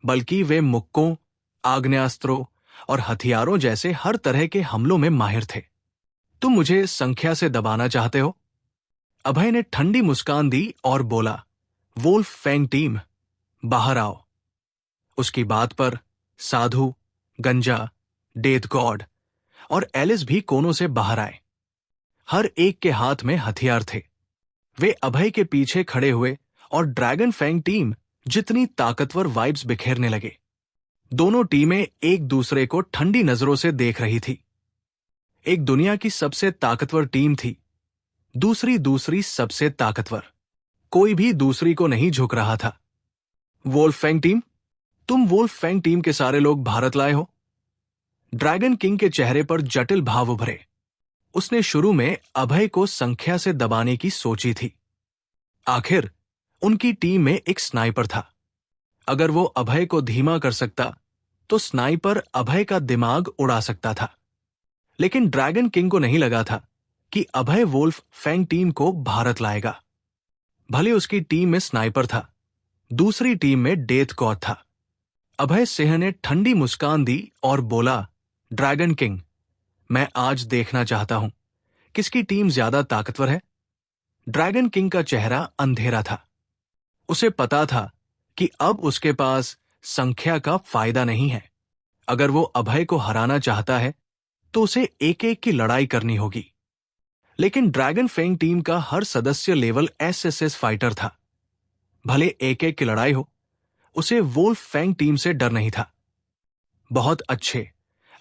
बल्कि वे मुक्कों, आग्नेयास्त्रों और हथियारों जैसे हर तरह के हमलों में माहिर थे। तुम मुझे संख्या से दबाना चाहते हो? अभय ने ठंडी मुस्कान दी और बोला, वोल्फ फैंग टीम, बाहर आओ। उसकी बात पर साधु, गंजा, डेथ गॉड और एलिस भी कोनों से बाहर आए। हर एक के हाथ में हथियार थे। वे अभय के पीछे खड़े हुए और ड्रैगन फैंग टीम जितनी ताकतवर वाइब्स बिखेरने लगे। दोनों टीमें एक दूसरे को ठंडी नजरों से देख रही थी। एक दुनिया की सबसे ताकतवर टीम थी, दूसरी सबसे ताकतवर। कोई भी दूसरी को नहीं झुक रहा था। वोल्फ फैंग टीम, तुम वोल्फ फैंग टीम के सारे लोग भारत लाए हो? ड्रैगन किंग के चेहरे पर जटिल भाव उभरे। उसने शुरू में अभय को संख्या से दबाने की सोची थी। आखिर उनकी टीम में एक स्नाइपर था। अगर वो अभय को धीमा कर सकता तो स्नाइपर अभय का दिमाग उड़ा सकता था। लेकिन ड्रैगन किंग को नहीं लगा था कि अभय वोल्फ फैंग टीम को भारत लाएगा। भले उसकी टीम में स्नाइपर था, दूसरी टीम में डेथ गॉड था। अभय सिंह ने ठंडी मुस्कान दी और बोला, ड्रैगन किंग, मैं आज देखना चाहता हूं किसकी टीम ज्यादा ताकतवर है। ड्रैगन किंग का चेहरा अंधेरा था। उसे पता था कि अब उसके पास संख्या का फायदा नहीं है। अगर वो अभय को हराना चाहता है तो उसे एक एक की लड़ाई करनी होगी। लेकिन ड्रैगन फैंग टीम का हर सदस्य लेवल एसएसएस फाइटर था। भले एक एक की लड़ाई हो, उसे वोल्फ फैंग टीम से डर नहीं था। बहुत अच्छे,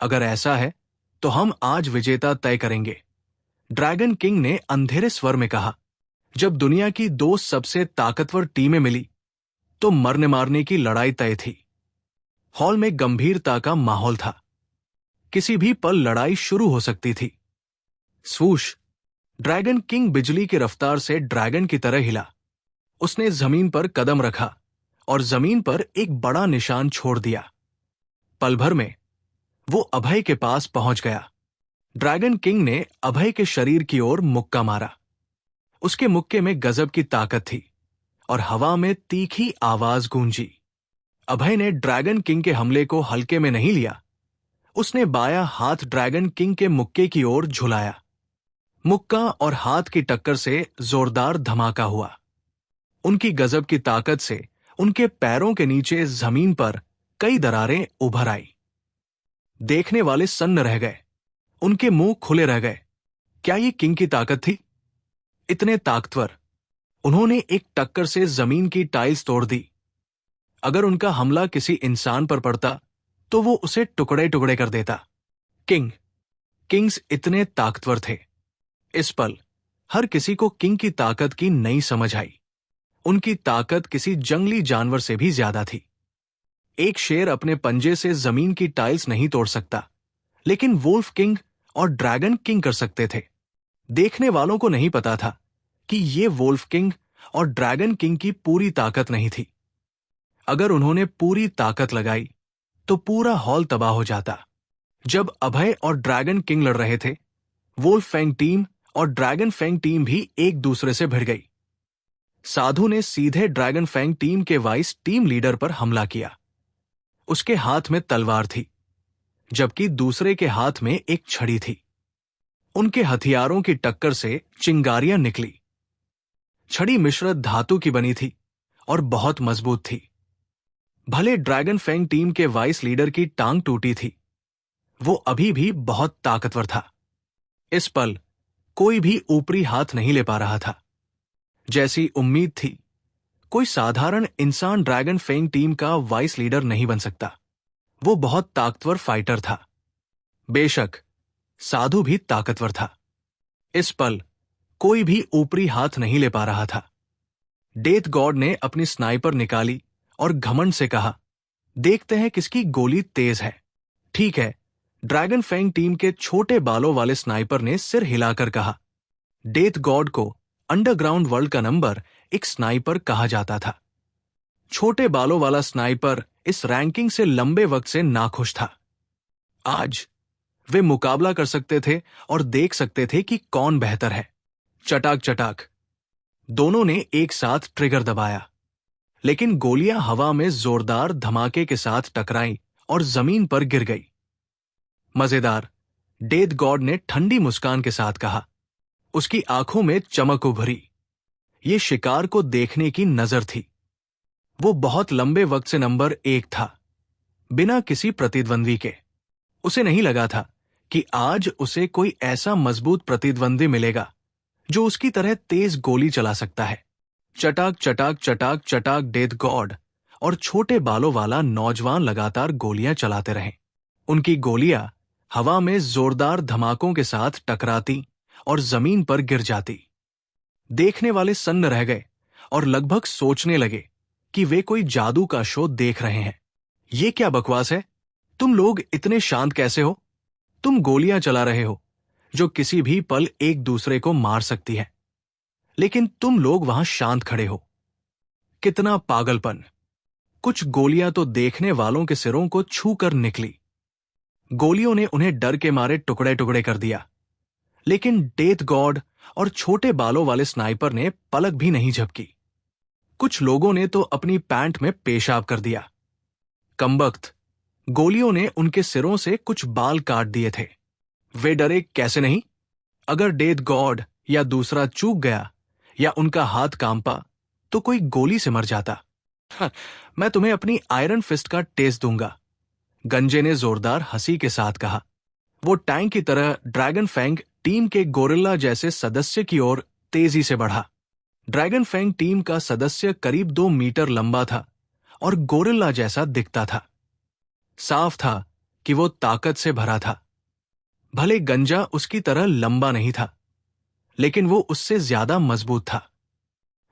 अगर ऐसा है तो हम आज विजेता तय करेंगे, ड्रैगन किंग ने अंधेरे स्वर में कहा। जब दुनिया की दो सबसे ताकतवर टीमें मिली तो मरने मारने की लड़ाई तय थी। हॉल में गंभीरता का माहौल था। किसी भी पल लड़ाई शुरू हो सकती थी। स्वूश! ड्रैगन किंग बिजली की रफ्तार से ड्रैगन की तरह हिला। उसने जमीन पर कदम रखा और जमीन पर एक बड़ा निशान छोड़ दिया। पल भर में वो अभय के पास पहुंच गया। ड्रैगन किंग ने अभय के शरीर की ओर मुक्का मारा। उसके मुक्के में गजब की ताकत थी और हवा में तीखी आवाज गूंजी। अभय ने ड्रैगन किंग के हमले को हल्के में नहीं लिया। उसने बायां हाथ ड्रैगन किंग के मुक्के की ओर झुलाया। मुक्का और हाथ की टक्कर से जोरदार धमाका हुआ। उनकी गजब की ताकत से उनके पैरों के नीचे जमीन पर कई दरारें उभर आई। देखने वाले सन्न रह गए। उनके मुंह खुले रह गए। क्या ये किंग की ताकत थी? इतने ताकतवर! उन्होंने एक टक्कर से जमीन की टाइल्स तोड़ दी। अगर उनका हमला किसी इंसान पर पड़ता तो वो उसे टुकड़े टुकड़े कर देता। किंग्स इतने ताकतवर थे। इस पल हर किसी को किंग की ताकत की नई समझ आई। उनकी ताकत किसी जंगली जानवर से भी ज्यादा थी। एक शेर अपने पंजे से जमीन की टाइल्स नहीं तोड़ सकता, लेकिन वोल्फ किंग और ड्रैगन किंग कर सकते थे। देखने वालों को नहीं पता था कि ये वोल्फ किंग और ड्रैगन किंग की पूरी ताकत नहीं थी। अगर उन्होंने पूरी ताकत लगाई तो पूरा हॉल तबाह हो जाता। जब अभय और ड्रैगन किंग लड़ रहे थे, वोल्फ फैंग टीम और ड्रैगन फैंग टीम भी एक दूसरे से भिड़ गई। साधु ने सीधे ड्रैगन फैंग टीम के वाइस टीम लीडर पर हमला किया। उसके हाथ में तलवार थी, जबकि दूसरे के हाथ में एक छड़ी थी। उनके हथियारों की टक्कर से चिंगारियां निकली। छड़ी मिश्रित धातु की बनी थी और बहुत मजबूत थी। भले ड्रैगन फैंग टीम के वाइस लीडर की टांग टूटी थी, वो अभी भी बहुत ताकतवर था। इस पल कोई भी ऊपरी हाथ नहीं ले पा रहा था। जैसी उम्मीद थी, कोई साधारण इंसान ड्रैगन फैंग टीम का वाइस लीडर नहीं बन सकता। वो बहुत ताकतवर फाइटर था। बेशक साधु भी ताकतवर था। इस पल कोई भी ऊपरी हाथ नहीं ले पा रहा था। डेथ गॉड ने अपनी स्नाइपर निकाली और घमंड से कहा, देखते हैं किसकी गोली तेज है। ठीक है, ड्रैगन फैंग टीम के छोटे बालों वाले स्नाइपर ने सिर हिलाकर कहा। डेथ गॉड को अंडरग्राउंड वर्ल्ड का नंबर एक स्नाइपर कहा जाता था। छोटे बालों वाला स्नाइपर इस रैंकिंग से लंबे वक्त से नाखुश था। आज वे मुकाबला कर सकते थे और देख सकते थे कि कौन बेहतर है। चटाक चटाक दोनों ने एक साथ ट्रिगर दबाया, लेकिन गोलियां हवा में जोरदार धमाके के साथ टकराई और जमीन पर गिर गई। मजेदार, डेथ गॉड ने ठंडी मुस्कान के साथ कहा। उसकी आंखों में चमक उभरी। ये शिकार को देखने की नजर थी। वो बहुत लंबे वक्त से नंबर 1 था, बिना किसी प्रतिद्वंद्वी के। उसे नहीं लगा था कि आज उसे कोई ऐसा मजबूत प्रतिद्वंद्वी मिलेगा जो उसकी तरह तेज गोली चला सकता है। चटाक चटाक चटाक चटाक डेथ गॉड और छोटे बालों वाला नौजवान लगातार गोलियां चलाते रहे। उनकी गोलियां हवा में जोरदार धमाकों के साथ टकराती और जमीन पर गिर जाती। देखने वाले सन्न रह गए और लगभग सोचने लगे कि वे कोई जादू का शो देख रहे हैं। ये क्या बकवास है? तुम लोग इतने शांत कैसे हो? तुम गोलियां चला रहे हो जो किसी भी पल एक दूसरे को मार सकती है, लेकिन तुम लोग वहां शांत खड़े हो। कितना पागलपन! कुछ गोलियां तो देखने वालों के सिरों को छू कर निकली। गोलियों ने उन्हें डर के मारे टुकड़े टुकड़े कर दिया, लेकिन डेथ गॉड और छोटे बालों वाले स्नाइपर ने पलक भी नहीं झपकी। कुछ लोगों ने तो अपनी पैंट में पेशाब कर दिया। कमबख्त, गोलियों ने उनके सिरों से कुछ बाल काट दिए थे। वे डरे कैसे नहीं? अगर डेथ गॉड या दूसरा चूक गया या उनका हाथ कांपा तो कोई गोली से मर जाता। मैं तुम्हें अपनी आयरन फिस्ट का टेस्ट दूंगा, गंजे ने जोरदार हंसी के साथ कहा। वो टैंक की तरह ड्रैगन फैंग टीम के गोरिल्ला जैसे सदस्य की ओर तेजी से बढ़ा। ड्रैगन फैंग टीम का सदस्य करीब 2 मीटर लंबा था और गोरिल्ला जैसा दिखता था। साफ था कि वो ताकत से भरा था। भले गंजा उसकी तरह लंबा नहीं था, लेकिन वो उससे ज्यादा मजबूत था।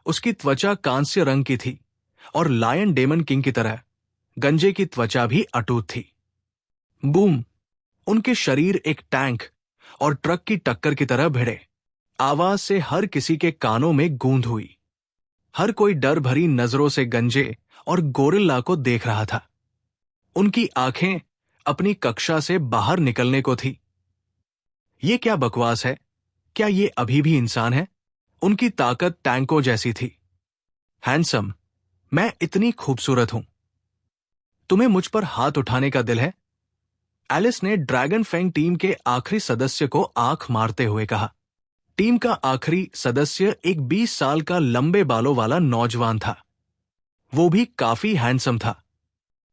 उसकी त्वचा कांस्य रंग की थी और लायन डेमन किंग की तरह गंजे की त्वचा भी अटूट थी। बूम! उनके शरीर एक टैंक और ट्रक की टक्कर की तरह भिड़े। आवाज से हर किसी के कानों में गूंज हुई। हर कोई डर भरी नजरों से गंजे और गोरिल्ला को देख रहा था। उनकी आंखें अपनी कक्षा से बाहर निकलने को थी। ये क्या बकवास है? क्या ये अभी भी इंसान है? उनकी ताकत टैंकों जैसी थी। हैंडसम, मैं इतनी खूबसूरत हूं। तुम्हें मुझ पर हाथ उठाने का दिल है? एलिस ने ड्रैगन फैंग टीम के आखिरी सदस्य को आंख मारते हुए कहा। टीम का आखिरी सदस्य एक 20 साल का लंबे बालों वाला नौजवान था। वो भी काफी हैंडसम था।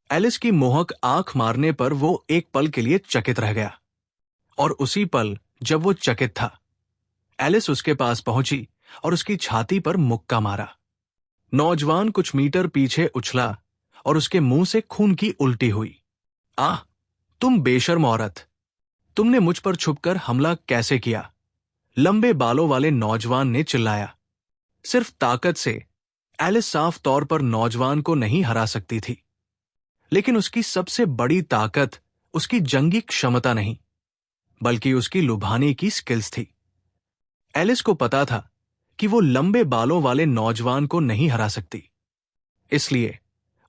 एलिस की मोहक आंख मारने पर वो एक पल के लिए चकित रह गया। और उसी पल जब वो चकित था, एलिस उसके पास पहुंची और उसकी छाती पर मुक्का मारा। नौजवान कुछ मीटर पीछे उछला और उसके मुंह से खून की उल्टी हुई। आह, तुम बेशर्म औरत! तुमने मुझ पर छुपकर हमला कैसे किया? लंबे बालों वाले नौजवान ने चिल्लाया। सिर्फ ताकत से एलिस साफ तौर पर नौजवान को नहीं हरा सकती थी, लेकिन उसकी सबसे बड़ी ताकत उसकी जंगी क्षमता नहीं, बल्कि उसकी लुभाने की स्किल्स थी। एलिस को पता था कि वो लंबे बालों वाले नौजवान को नहीं हरा सकती, इसलिए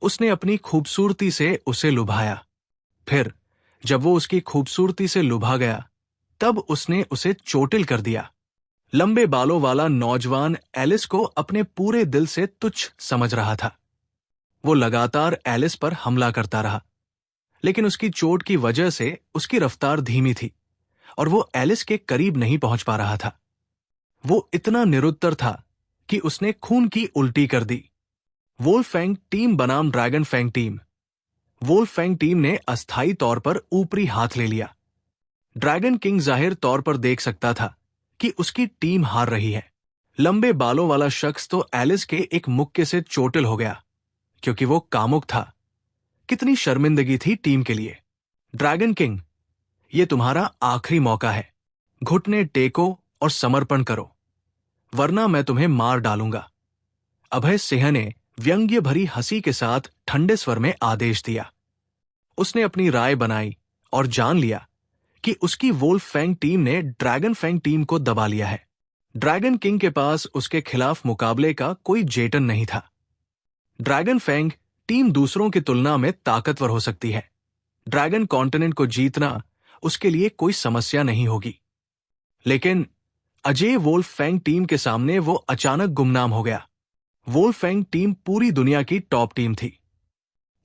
उसने अपनी खूबसूरती से उसे लुभाया। फिर जब वो उसकी खूबसूरती से लुभा गया, तब उसने उसे चोटिल कर दिया। लंबे बालों वाला नौजवान एलिस को अपने पूरे दिल से तुच्छ समझ रहा था। वो लगातार एलिस पर हमला करता रहा, लेकिन उसकी चोट की वजह से उसकी रफ्तार धीमी थी और वो एलिस के करीब नहीं पहुंच पा रहा था। वो इतना निरुत्तर था कि उसने खून की उल्टी कर दी। वोल्फैंग टीम बनाम ड्रैगन फैंग टीम। वोल्फैंग टीम ने अस्थायी तौर पर ऊपरी हाथ ले लिया। ड्रैगन किंग जाहिर तौर पर देख सकता था कि उसकी टीम हार रही है। लंबे बालों वाला शख्स तो एलिस के एक मुक्के से चोटिल हो गया, क्योंकि वो कामुक था। कितनी शर्मिंदगी थी टीम के लिए। ड्रैगन किंग, ये तुम्हारा आखिरी मौका है। घुटने टेको और समर्पण करो, वरना मैं तुम्हें मार डालूंगा। अभय सिंह ने व्यंग्य भरी हंसी के साथ ठंडे स्वर में आदेश दिया। उसने अपनी राय बनाई और जान लिया कि उसकी वोल्फ फैंग टीम ने ड्रैगन फैंग टीम को दबा लिया है। ड्रैगन किंग के पास उसके खिलाफ मुकाबले का कोई जेटन नहीं था। ड्रैगन फैंग टीम दूसरों की तुलना में ताकतवर हो सकती है। ड्रैगन कॉन्टिनेंट को जीतना उसके लिए कोई समस्या नहीं होगी। लेकिन अजय वोल्फ फैंग टीम के सामने वो अचानक गुमनाम हो गया। वोल्फ फैंग टीम पूरी दुनिया की टॉप टीम थी।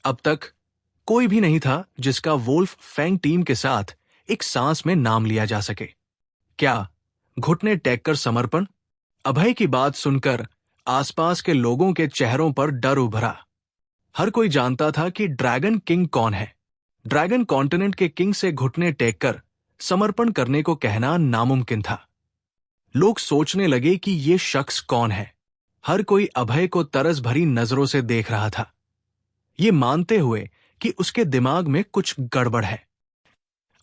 अब तक कोई भी नहीं था जिसका वोल्फ फैंग टीम के साथ एक सांस में नाम लिया जा सके। क्या घुटने टेक कर समर्पण? अभय की बात सुनकर आसपास के लोगों के चेहरों पर डर उभरा। हर कोई जानता था कि ड्रैगन किंग कौन है। ड्रैगन कॉन्टिनेंट के किंग से घुटने टेक कर समर्पण करने को कहना नामुमकिन था। लोग सोचने लगे कि ये शख्स कौन है। हर कोई अभय को तरस भरी नजरों से देख रहा था, ये मानते हुए कि उसके दिमाग में कुछ गड़बड़ है।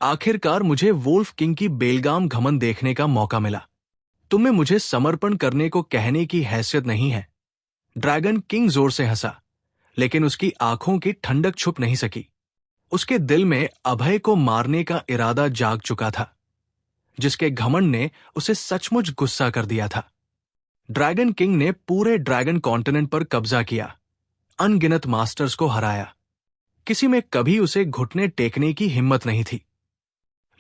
आखिरकार मुझे वोल्फ किंग की बेलगाम घमंड देखने का मौका मिला। तुम्हें मुझे समर्पण करने को कहने की हैसियत नहीं है। ड्रैगन किंग जोर से हंसा, लेकिन उसकी आंखों की ठंडक छुप नहीं सकी। उसके दिल में अभय को मारने का इरादा जाग चुका था, जिसके घमंड ने उसे सचमुच गुस्सा कर दिया था। ड्रैगन किंग ने पूरे ड्रैगन कॉन्टिनेंट पर कब्जा किया, अनगिनत मास्टर्स को हराया। किसी में कभी उसे घुटने टेकने की हिम्मत नहीं थी।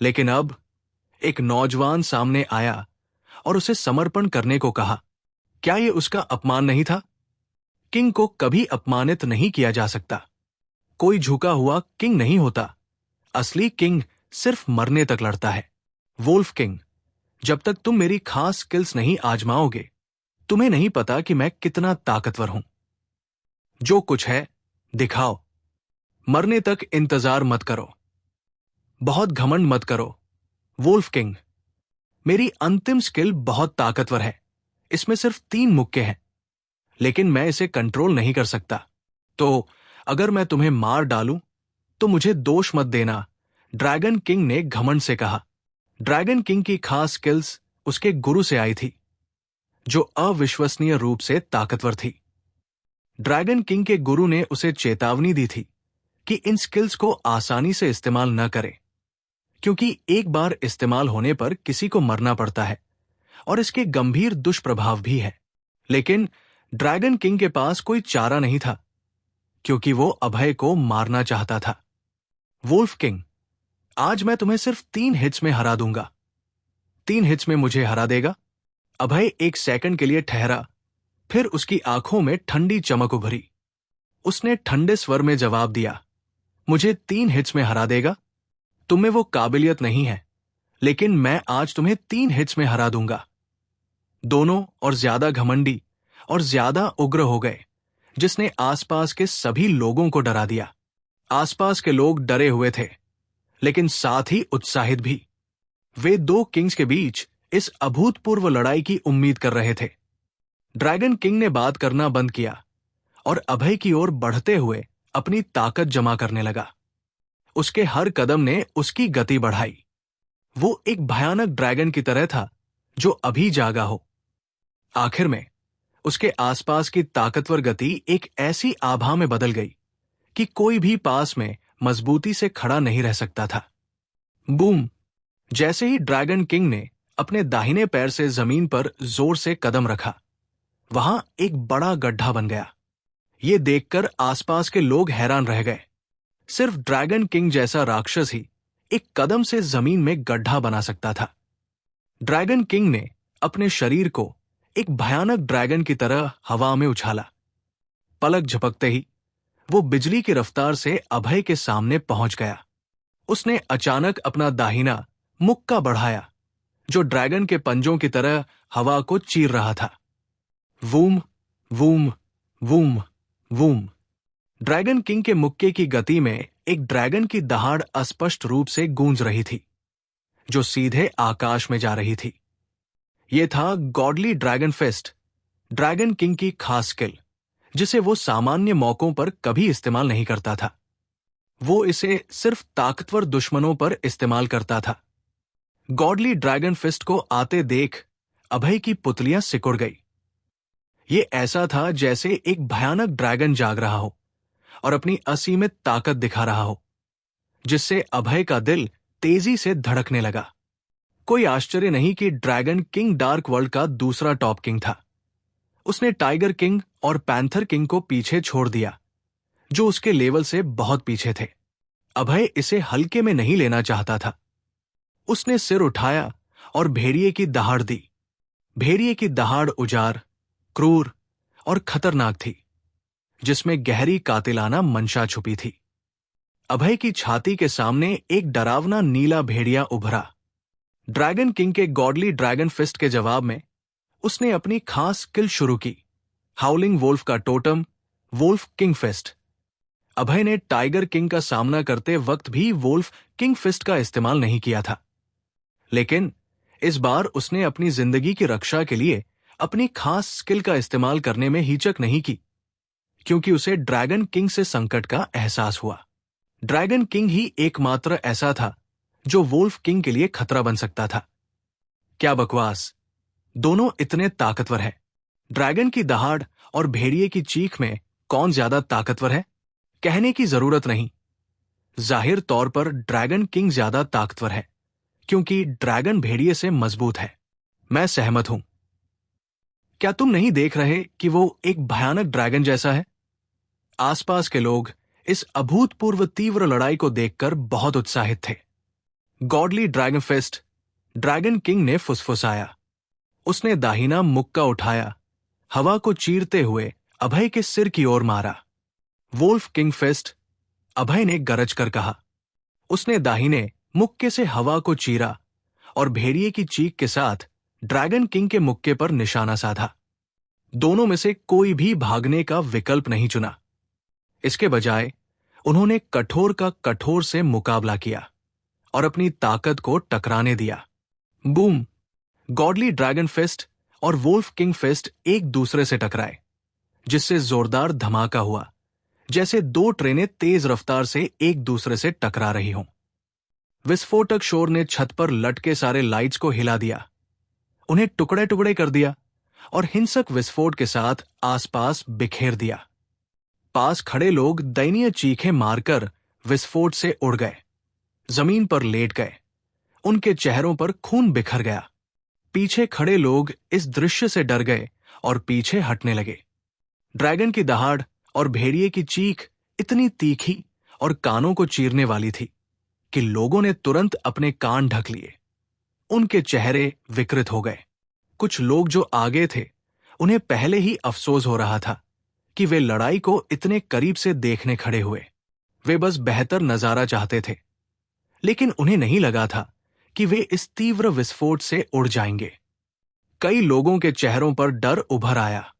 लेकिन अब एक नौजवान सामने आया और उसे समर्पण करने को कहा। क्या यह उसका अपमान नहीं था? किंग को कभी अपमानित नहीं किया जा सकता। कोई झुका हुआ किंग नहीं होता। असली किंग सिर्फ मरने तक लड़ता है। वोल्फ किंग, जब तक तुम मेरी खास स्किल्स नहीं आजमाओगे, तुम्हें नहीं पता कि मैं कितना ताकतवर हूं। जो कुछ है दिखाओ। मरने तक इंतजार मत करो। बहुत घमंड मत करो। वोल्फ किंग, मेरी अंतिम स्किल बहुत ताकतवर है, इसमें सिर्फ 3 मुक्के हैं, लेकिन मैं इसे कंट्रोल नहीं कर सकता। तो अगर मैं तुम्हें मार डालूं तो मुझे दोष मत देना, ड्रैगन किंग ने घमंड से कहा। ड्रैगन किंग की खास स्किल्स उसके गुरु से आई थी, जो अविश्वसनीय रूप से ताकतवर थी। ड्रैगन किंग के गुरु ने उसे चेतावनी दी थी कि इन स्किल्स को आसानी से इस्तेमाल न करे, क्योंकि एक बार इस्तेमाल होने पर किसी को मरना पड़ता है और इसके गंभीर दुष्प्रभाव भी है। लेकिन ड्रैगन किंग के पास कोई चारा नहीं था, क्योंकि वो अभय को मारना चाहता था। वुल्फ किंग, आज मैं तुम्हें सिर्फ 3 हिट्स में हरा दूंगा। 3 हिट्स में मुझे हरा देगा? अभय एक सेकंड के लिए ठहरा, फिर उसकी आंखों में ठंडी चमक उभरी। उसने ठंडे स्वर में जवाब दिया, मुझे 3 हिट्स में हरा देगा? तुम्हें वो काबिलियत नहीं है, लेकिन मैं आज तुम्हें 3 हिट्स में हरा दूंगा। दोनों और ज्यादा घमंडी और ज्यादा उग्र हो गए, जिसने आसपास के सभी लोगों को डरा दिया। आसपास के लोग डरे हुए थे, लेकिन साथ ही उत्साहित भी। वे 2 किंग्स के बीच इस अभूतपूर्व लड़ाई की उम्मीद कर रहे थे। ड्रैगन किंग ने बात करना बंद किया और अभय की ओर बढ़ते हुए अपनी ताकत जमा करने लगा। उसके हर कदम ने उसकी गति बढ़ाई। वो एक भयानक ड्रैगन की तरह था जो अभी जागा हो। आखिर में उसके आसपास की ताकतवर गति एक ऐसी आभा में बदल गई कि कोई भी पास में मजबूती से खड़ा नहीं रह सकता था। बूम! जैसे ही ड्रैगन किंग ने अपने दाहिने पैर से जमीन पर जोर से कदम रखा, वहां एक बड़ा गड्ढा बन गया। ये देखकर आसपास के लोग हैरान रह गए। सिर्फ ड्रैगन किंग जैसा राक्षस ही एक कदम से जमीन में गड्ढा बना सकता था। ड्रैगन किंग ने अपने शरीर को एक भयानक ड्रैगन की तरह हवा में उछाला। पलक झपकते ही वो बिजली की रफ्तार से अभय के सामने पहुंच गया। उसने अचानक अपना दाहिना मुक्का बढ़ाया, जो ड्रैगन के पंजों की तरह हवा को चीर रहा था। वूम, वूम, वूम, वूम। ड्रैगन किंग के मुक्के की गति में एक ड्रैगन की दहाड़ अस्पष्ट रूप से गूंज रही थी, जो सीधे आकाश में जा रही थी। यह था godly dragon fist, dragon king की खास स्किल, जिसे वो सामान्य मौकों पर कभी इस्तेमाल नहीं करता था। वो इसे सिर्फ ताकतवर दुश्मनों पर इस्तेमाल करता था। गॉडली ड्रैगन फिस्ट को आते देख अभय की पुतलियां सिकुड़ गई। ये ऐसा था जैसे एक भयानक ड्रैगन जाग रहा हो और अपनी असीमित ताकत दिखा रहा हो, जिससे अभय का दिल तेजी से धड़कने लगा। कोई आश्चर्य नहीं कि ड्रैगन किंग डार्क वर्ल्ड का दूसरा टॉप किंग था। उसने टाइगर किंग और पैंथर किंग को पीछे छोड़ दिया, जो उसके लेवल से बहुत पीछे थे। अभय इसे हल्के में नहीं लेना चाहता था। उसने सिर उठाया और भेड़िए की दहाड़ दी। भेड़िए की दहाड़ उजार, क्रूर और खतरनाक थी, जिसमें गहरी कातिलाना मंशा छुपी थी। अभय की छाती के सामने एक डरावना नीला भेड़िया उभरा। ड्रैगन किंग के गॉडली ड्रैगन फिस्ट के जवाब में उसने अपनी खास स्किल शुरू की, हाउलिंग वोल्फ का टोटम, वोल्फ किंग फिस्ट। अभय ने टाइगर किंग का सामना करते वक्त भी वोल्फ किंग फिस्ट का इस्तेमाल नहीं किया था, लेकिन इस बार उसने अपनी जिंदगी की रक्षा के लिए अपनी खास स्किल का इस्तेमाल करने में हिचक नहीं की, क्योंकि उसे ड्रैगन किंग से संकट का एहसास हुआ। ड्रैगन किंग ही एकमात्र ऐसा था जो वोल्फ किंग के लिए खतरा बन सकता था। क्या बकवास! दोनों इतने ताकतवर हैं। ड्रैगन की दहाड़ और भेड़िए की चीख में कौन ज्यादा ताकतवर है, कहने की जरूरत नहीं। जाहिर तौर पर ड्रैगन किंग ज्यादा ताकतवर है, क्योंकि ड्रैगन भेड़िए से मजबूत है। मैं सहमत हूं। क्या तुम नहीं देख रहे कि वो एक भयानक ड्रैगन जैसा है? आसपास के लोग इस अभूतपूर्व तीव्र लड़ाई को देखकर बहुत उत्साहित थे। Godly dragon fist, dragon king ने फुसफुसाया। उसने दाहिना मुक्का उठाया, हवा को चीरते हुए अभय के सिर की ओर मारा। वोल्फ किंग फिस्ट, अभय ने गरज कर कहा। उसने दाहिने मुक्के से हवा को चीरा और भेड़िए की चीख के साथ ड्रैगन किंग के मुक्के पर निशाना साधा। दोनों में से कोई भी भागने का विकल्प नहीं चुना। इसके बजाय उन्होंने कठोर का कठोर से मुकाबला किया और अपनी ताकत को टकराने दिया। बूम! गॉडली ड्रैगन फिस्ट और वुल्फ किंग फिस्ट एक दूसरे से टकराए, जिससे जोरदार धमाका हुआ, जैसे दो ट्रेनें तेज रफ्तार से एक दूसरे से टकरा रही हों। विस्फोटक शोर ने छत पर लटके सारे लाइट्स को हिला दिया, उन्हें टुकड़े टुकड़े कर दिया और हिंसक विस्फोट के साथ आसपास बिखेर दिया। पास खड़े लोग दयनीय चीखें मारकर विस्फोट से उड़ गए, जमीन पर लेट गए, उनके चेहरों पर खून बिखर गया। पीछे खड़े लोग इस दृश्य से डर गए और पीछे हटने लगे। ड्रैगन की दहाड़ और भेड़िए की चीख इतनी तीखी और कानों को चीरने वाली थी कि लोगों ने तुरंत अपने कान ढक लिए। उनके चेहरे विकृत हो गए। कुछ लोग जो आगे थे, उन्हें पहले ही अफसोस हो रहा था कि वे लड़ाई को इतने करीब से देखने खड़े हुए। वे बस बेहतर नजारा चाहते थे, लेकिन उन्हें नहीं लगा था कि वे इस तीव्र विस्फोट से उड़ जाएंगे। कई लोगों के चेहरों पर डर उभर आया।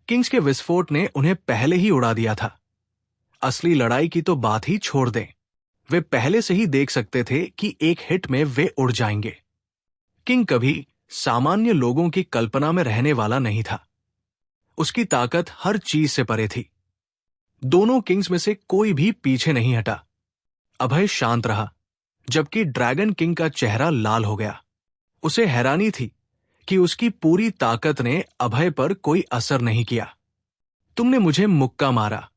किंग्स के विस्फोट ने उन्हें पहले ही उड़ा दिया था। असली लड़ाई की तो बात ही छोड़ दें, वे पहले से ही देख सकते थे कि एक हिट में वे उड़ जाएंगे। किंग कभी सामान्य लोगों की कल्पना में रहने वाला नहीं था। उसकी ताकत हर चीज से परे थी। दोनों किंग्स में से कोई भी पीछे नहीं हटा। अभय शांत रहा, जबकि ड्रैगन किंग का चेहरा लाल हो गया। उसे हैरानी थी कि उसकी पूरी ताकत ने अभय पर कोई असर नहीं किया। तुमने मुझे मुक्का मारा,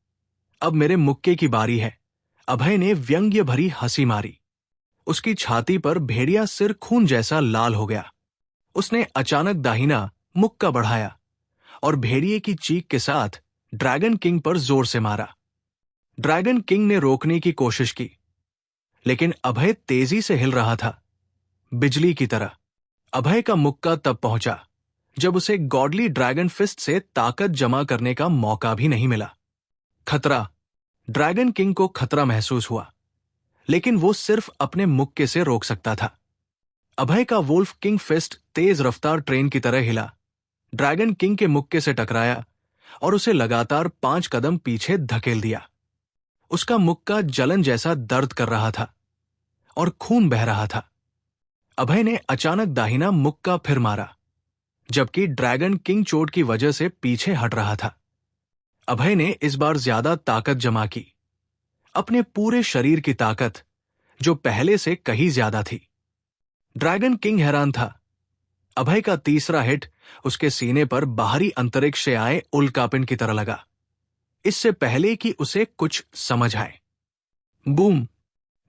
अब मेरे मुक्के की बारी है। अभय ने व्यंग्य भरी हंसी मारी। उसकी छाती पर भेड़िया सिर खून जैसा लाल हो गया। उसने अचानक दाहिना मुक्का बढ़ाया और भेड़िए की चीख के साथ ड्रैगन किंग पर जोर से मारा। ड्रैगन किंग ने रोकने की कोशिश की, लेकिन अभय तेजी से हिल रहा था, बिजली की तरह। अभय का मुक्का तब पहुंचा जब उसे गॉडली ड्रैगन फिस्ट से ताकत जमा करने का मौका भी नहीं मिला। खतरा। ड्रैगन किंग को खतरा महसूस हुआ, लेकिन वो सिर्फ अपने मुक्के से रोक सकता था। अभय का वुल्फ किंग फिस्ट तेज रफ्तार ट्रेन की तरह हिला, ड्रैगन किंग के मुक्के से टकराया और उसे लगातार 5 कदम पीछे धकेल दिया। उसका मुक्का जलन जैसा दर्द कर रहा था और खून बह रहा था। अभय ने अचानक दाहिना मुक्का फिर मारा, जबकि ड्रैगन किंग चोट की वजह से पीछे हट रहा था। अभय ने इस बार ज्यादा ताकत जमा की, अपने पूरे शरीर की ताकत, जो पहले से कहीं ज्यादा थी। ड्रैगन किंग हैरान था। अभय का तीसरा हिट उसके सीने पर बाहरी अंतरिक्ष से आए उल्कापिंड की तरह लगा, इससे पहले कि उसे कुछ समझ आए। बूम!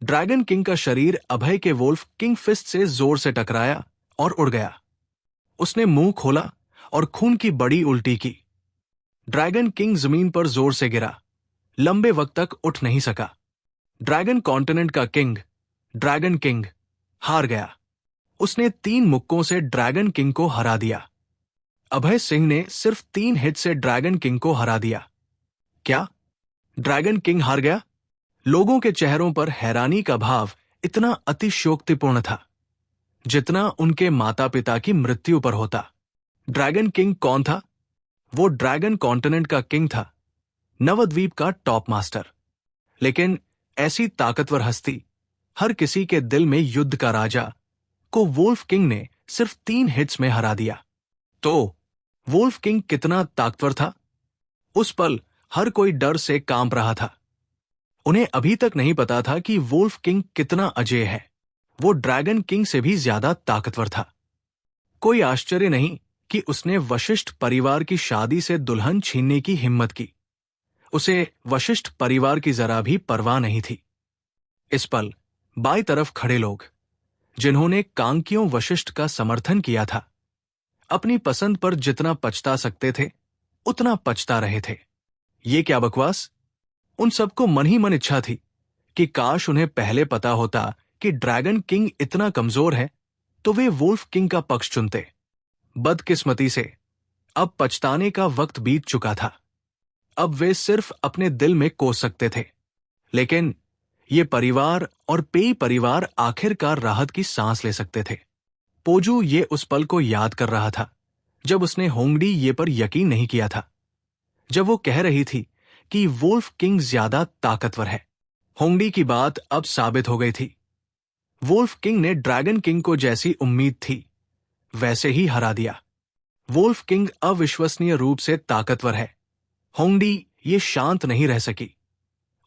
ड्रैगन किंग का शरीर अभय के वुल्फ किंग फिस्ट से जोर से टकराया और उड़ गया। उसने मुंह खोला और खून की बड़ी उल्टी की। ड्रैगन किंग जमीन पर जोर से गिरा, लंबे वक्त तक उठ नहीं सका। ड्रैगन कॉन्टिनेंट का किंग, ड्रैगन किंग, हार गया। उसने 3 मुक्कों से ड्रैगन किंग को हरा दिया। अभय सिंह ने सिर्फ 3 हिट से ड्रैगन किंग को हरा दिया। क्या? ड्रैगन किंग हार गया? लोगों के चेहरों पर हैरानी का भाव इतना अतिशयोक्तिपूर्ण था, जितना उनके माता पिता की मृत्यु पर होता। ड्रैगन किंग कौन था? वो ड्रैगन कॉन्टिनेंट का किंग था, नवद्वीप का टॉप मास्टर। लेकिन ऐसी ताकतवर हस्ती, हर किसी के दिल में युद्ध का राजा, को वुल्फ किंग ने सिर्फ 3 हिट्स में हरा दिया। तो वुल्फ किंग कितना ताकतवर था? उस पल हर कोई डर से कांप रहा था। उन्हें अभी तक नहीं पता था कि वुल्फ किंग कितना अजेय है। वो ड्रैगन किंग से भी ज्यादा ताकतवर था। कोई आश्चर्य नहीं कि उसने वशिष्ठ परिवार की शादी से दुल्हन छीनने की हिम्मत की। उसे वशिष्ठ परिवार की जरा भी परवाह नहीं थी। इस पल बाईं तरफ खड़े लोग, जिन्होंने कांकियों वशिष्ठ का समर्थन किया था, अपनी पसंद पर जितना पछता सकते थे उतना पछता रहे थे। ये क्या बकवास? उन सबको मन ही मन इच्छा थी कि काश उन्हें पहले पता होता कि ड्रैगन किंग इतना कमजोर है तो वे वुल्फ किंग का पक्ष चुनते। बदकिस्मती से अब पछताने का वक्त बीत चुका था। अब वे सिर्फ अपने दिल में कोस सकते थे। लेकिन ये परिवार और पेई परिवार आखिरकार राहत की सांस ले सकते थे। पोजू ये उस पल को याद कर रहा था जब उसने होंगडी ये पर यकीन नहीं किया था, जब वो कह रही थी कि वुल्फ किंग ज्यादा ताकतवर है। होंगडी की बात अब साबित हो गई थी। वुल्फ किंग ने ड्रैगन किंग को जैसी उम्मीद थी वैसे ही हरा दिया। वोल्फ किंग अविश्वसनीय रूप से ताकतवर है। होंगडी ये शांत नहीं रह सकी।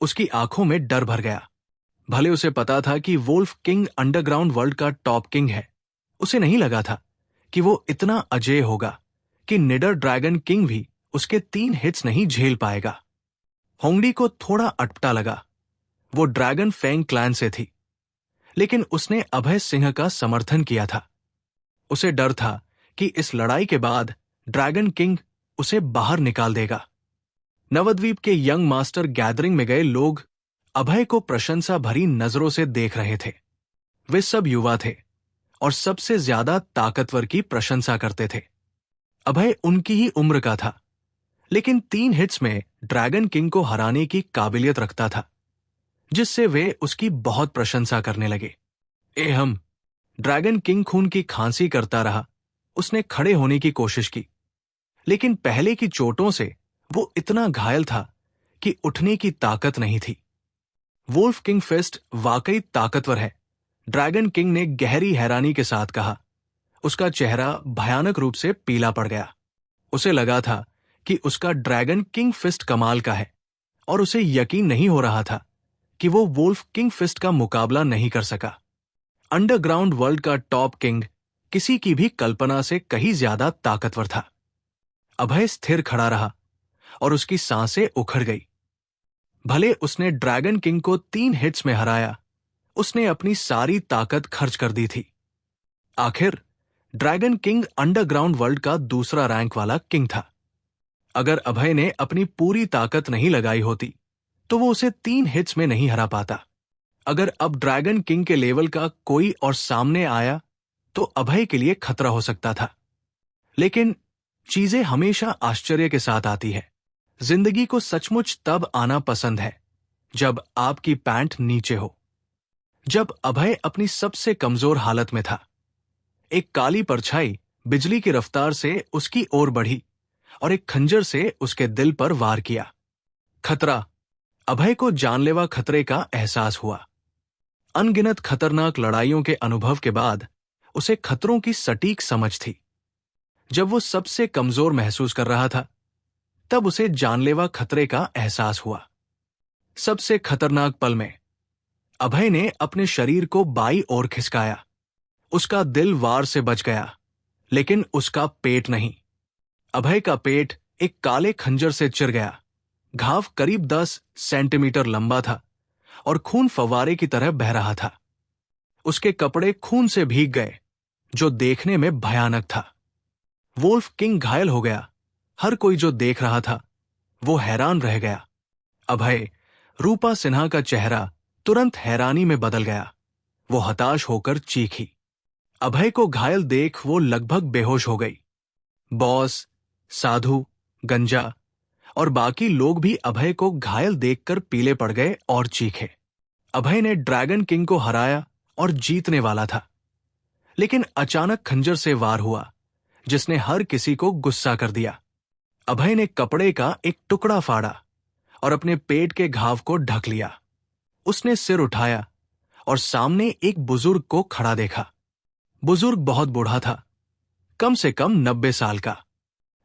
उसकी आंखों में डर भर गया। भले उसे पता था कि वोल्फ किंग अंडरग्राउंड वर्ल्ड का टॉप किंग है, उसे नहीं लगा था कि वो इतना अजेय होगा कि निडर ड्रैगन किंग भी उसके 3 हिट्स नहीं झेल पाएगा। होंगडी को थोड़ा अटपटा लगा। वो ड्रैगन फेंग क्लैन से थी, लेकिन उसने अभय सिंह का समर्थन किया था। उसे डर था कि इस लड़ाई के बाद ड्रैगन किंग उसे बाहर निकाल देगा। नवद्वीप के यंग मास्टर गैदरिंग में गए लोग अभय को प्रशंसा भरी नजरों से देख रहे थे। वे सब युवा थे और सबसे ज्यादा ताकतवर की प्रशंसा करते थे। अभय उनकी ही उम्र का था, लेकिन 3 हिट्स में ड्रैगन किंग को हराने की काबिलियत रखता था, जिससे वे उसकी बहुत प्रशंसा करने लगे। हम ड्रैगन किंग खून की खांसी करता रहा। उसने खड़े होने की कोशिश की, लेकिन पहले की चोटों से वो इतना घायल था कि उठने की ताकत नहीं थी। वोल्फ किंग फिस्ट वाकई ताकतवर है, ड्रैगन किंग ने गहरी हैरानी के साथ कहा। उसका चेहरा भयानक रूप से पीला पड़ गया। उसे लगा था कि उसका ड्रैगन किंग फिस्ट कमाल का है, और उसे यकीन नहीं हो रहा था कि वो वोल्फ किंग फिस्ट का मुकाबला नहीं कर सका। अंडरग्राउंड वर्ल्ड का टॉप किंग किसी की भी कल्पना से कहीं ज्यादा ताकतवर था। अभय स्थिर खड़ा रहा और उसकी सांसें उखड़ गई। भले उसने ड्रैगन किंग को 3 हिट्स में हराया, उसने अपनी सारी ताकत खर्च कर दी थी। आखिर ड्रैगन किंग अंडरग्राउंड वर्ल्ड का दूसरा रैंक वाला किंग था। अगर अभय ने अपनी पूरी ताकत नहीं लगाई होती तो वो उसे 3 हिट्स में नहीं हरा पाता। अगर अब ड्रैगन किंग के लेवल का कोई और सामने आया तो अभय के लिए खतरा हो सकता था। लेकिन चीजें हमेशा आश्चर्य के साथ आती है। जिंदगी को सचमुच तब आना पसंद है जब आपकी पैंट नीचे हो। जब अभय अपनी सबसे कमजोर हालत में था, एक काली परछाई बिजली की रफ्तार से उसकी ओर बढ़ी और एक खंजर से उसके दिल पर वार किया। खतरा। अभय को जानलेवा खतरे का एहसास हुआ। अनगिनत खतरनाक लड़ाइयों के अनुभव के बाद उसे खतरों की सटीक समझ थी। जब वो सबसे कमजोर महसूस कर रहा था, तब उसे जानलेवा खतरे का एहसास हुआ। सबसे खतरनाक पल में अभय ने अपने शरीर को बाईं ओर खिसकाया। उसका दिल वार से बच गया, लेकिन उसका पेट नहीं। अभय का पेट एक काले खंजर से चिर गया। घाव करीब 10 सेंटीमीटर लंबा था और खून फव्वारे की तरह बह रहा था। उसके कपड़े खून से भीग गए, जो देखने में भयानक था। वोल्फ किंग घायल हो गया। हर कोई जो देख रहा था वो हैरान रह गया। अभय, रूपा सिन्हा का चेहरा तुरंत हैरानी में बदल गया। वो हताश होकर चीखी। अभय को घायल देख वो लगभग बेहोश हो गई। बॉस, साधु, गंजा और बाकी लोग भी अभय को घायल देखकर पीले पड़ गए और चीखे। अभय ने ड्रैगन किंग को हराया और जीतने वाला था, लेकिन अचानक खंजर से वार हुआ जिसने हर किसी को गुस्सा कर दिया। अभय ने कपड़े का एक टुकड़ा फाड़ा और अपने पेट के घाव को ढक लिया। उसने सिर उठाया और सामने एक बुजुर्ग को खड़ा देखा। बुजुर्ग बहुत बूढ़ा था, कम से कम 90 साल का।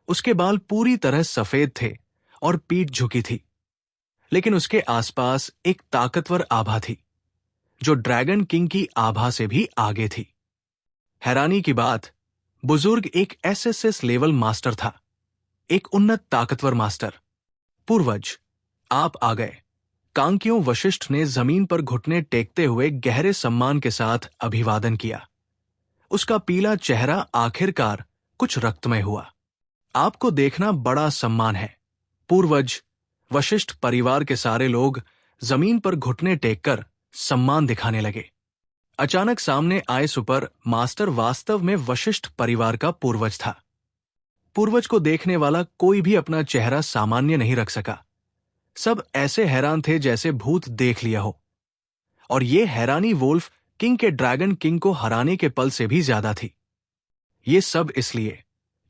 उसके बाल पूरी तरह सफेद थे और पीठ झुकी थी, लेकिन उसके आसपास एक ताकतवर आभा थी, जो ड्रैगन किंग की आभा से भी आगे थी। हैरानी की बात, बुजुर्ग एक एसएसएस लेवल मास्टर था, एक उन्नत ताकतवर मास्टर। पूर्वज, आप आ गए। कांकियों वशिष्ठ ने जमीन पर घुटने टेकते हुए गहरे सम्मान के साथ अभिवादन किया। उसका पीला चेहरा आखिरकार कुछ रक्तमय हुआ। आपको देखना बड़ा सम्मान है, पूर्वज। वशिष्ठ परिवार के सारे लोग जमीन पर घुटने टेककर सम्मान दिखाने लगे। अचानक सामने आए सुपर मास्टर वास्तव में वशिष्ठ परिवार का पूर्वज था। पूर्वज को देखने वाला कोई भी अपना चेहरा सामान्य नहीं रख सका। सब ऐसे हैरान थे जैसे भूत देख लिया हो। और ये हैरानी वोल्फ किंग के ड्रैगन किंग को हराने के पल से भी ज्यादा थी। ये सब इसलिए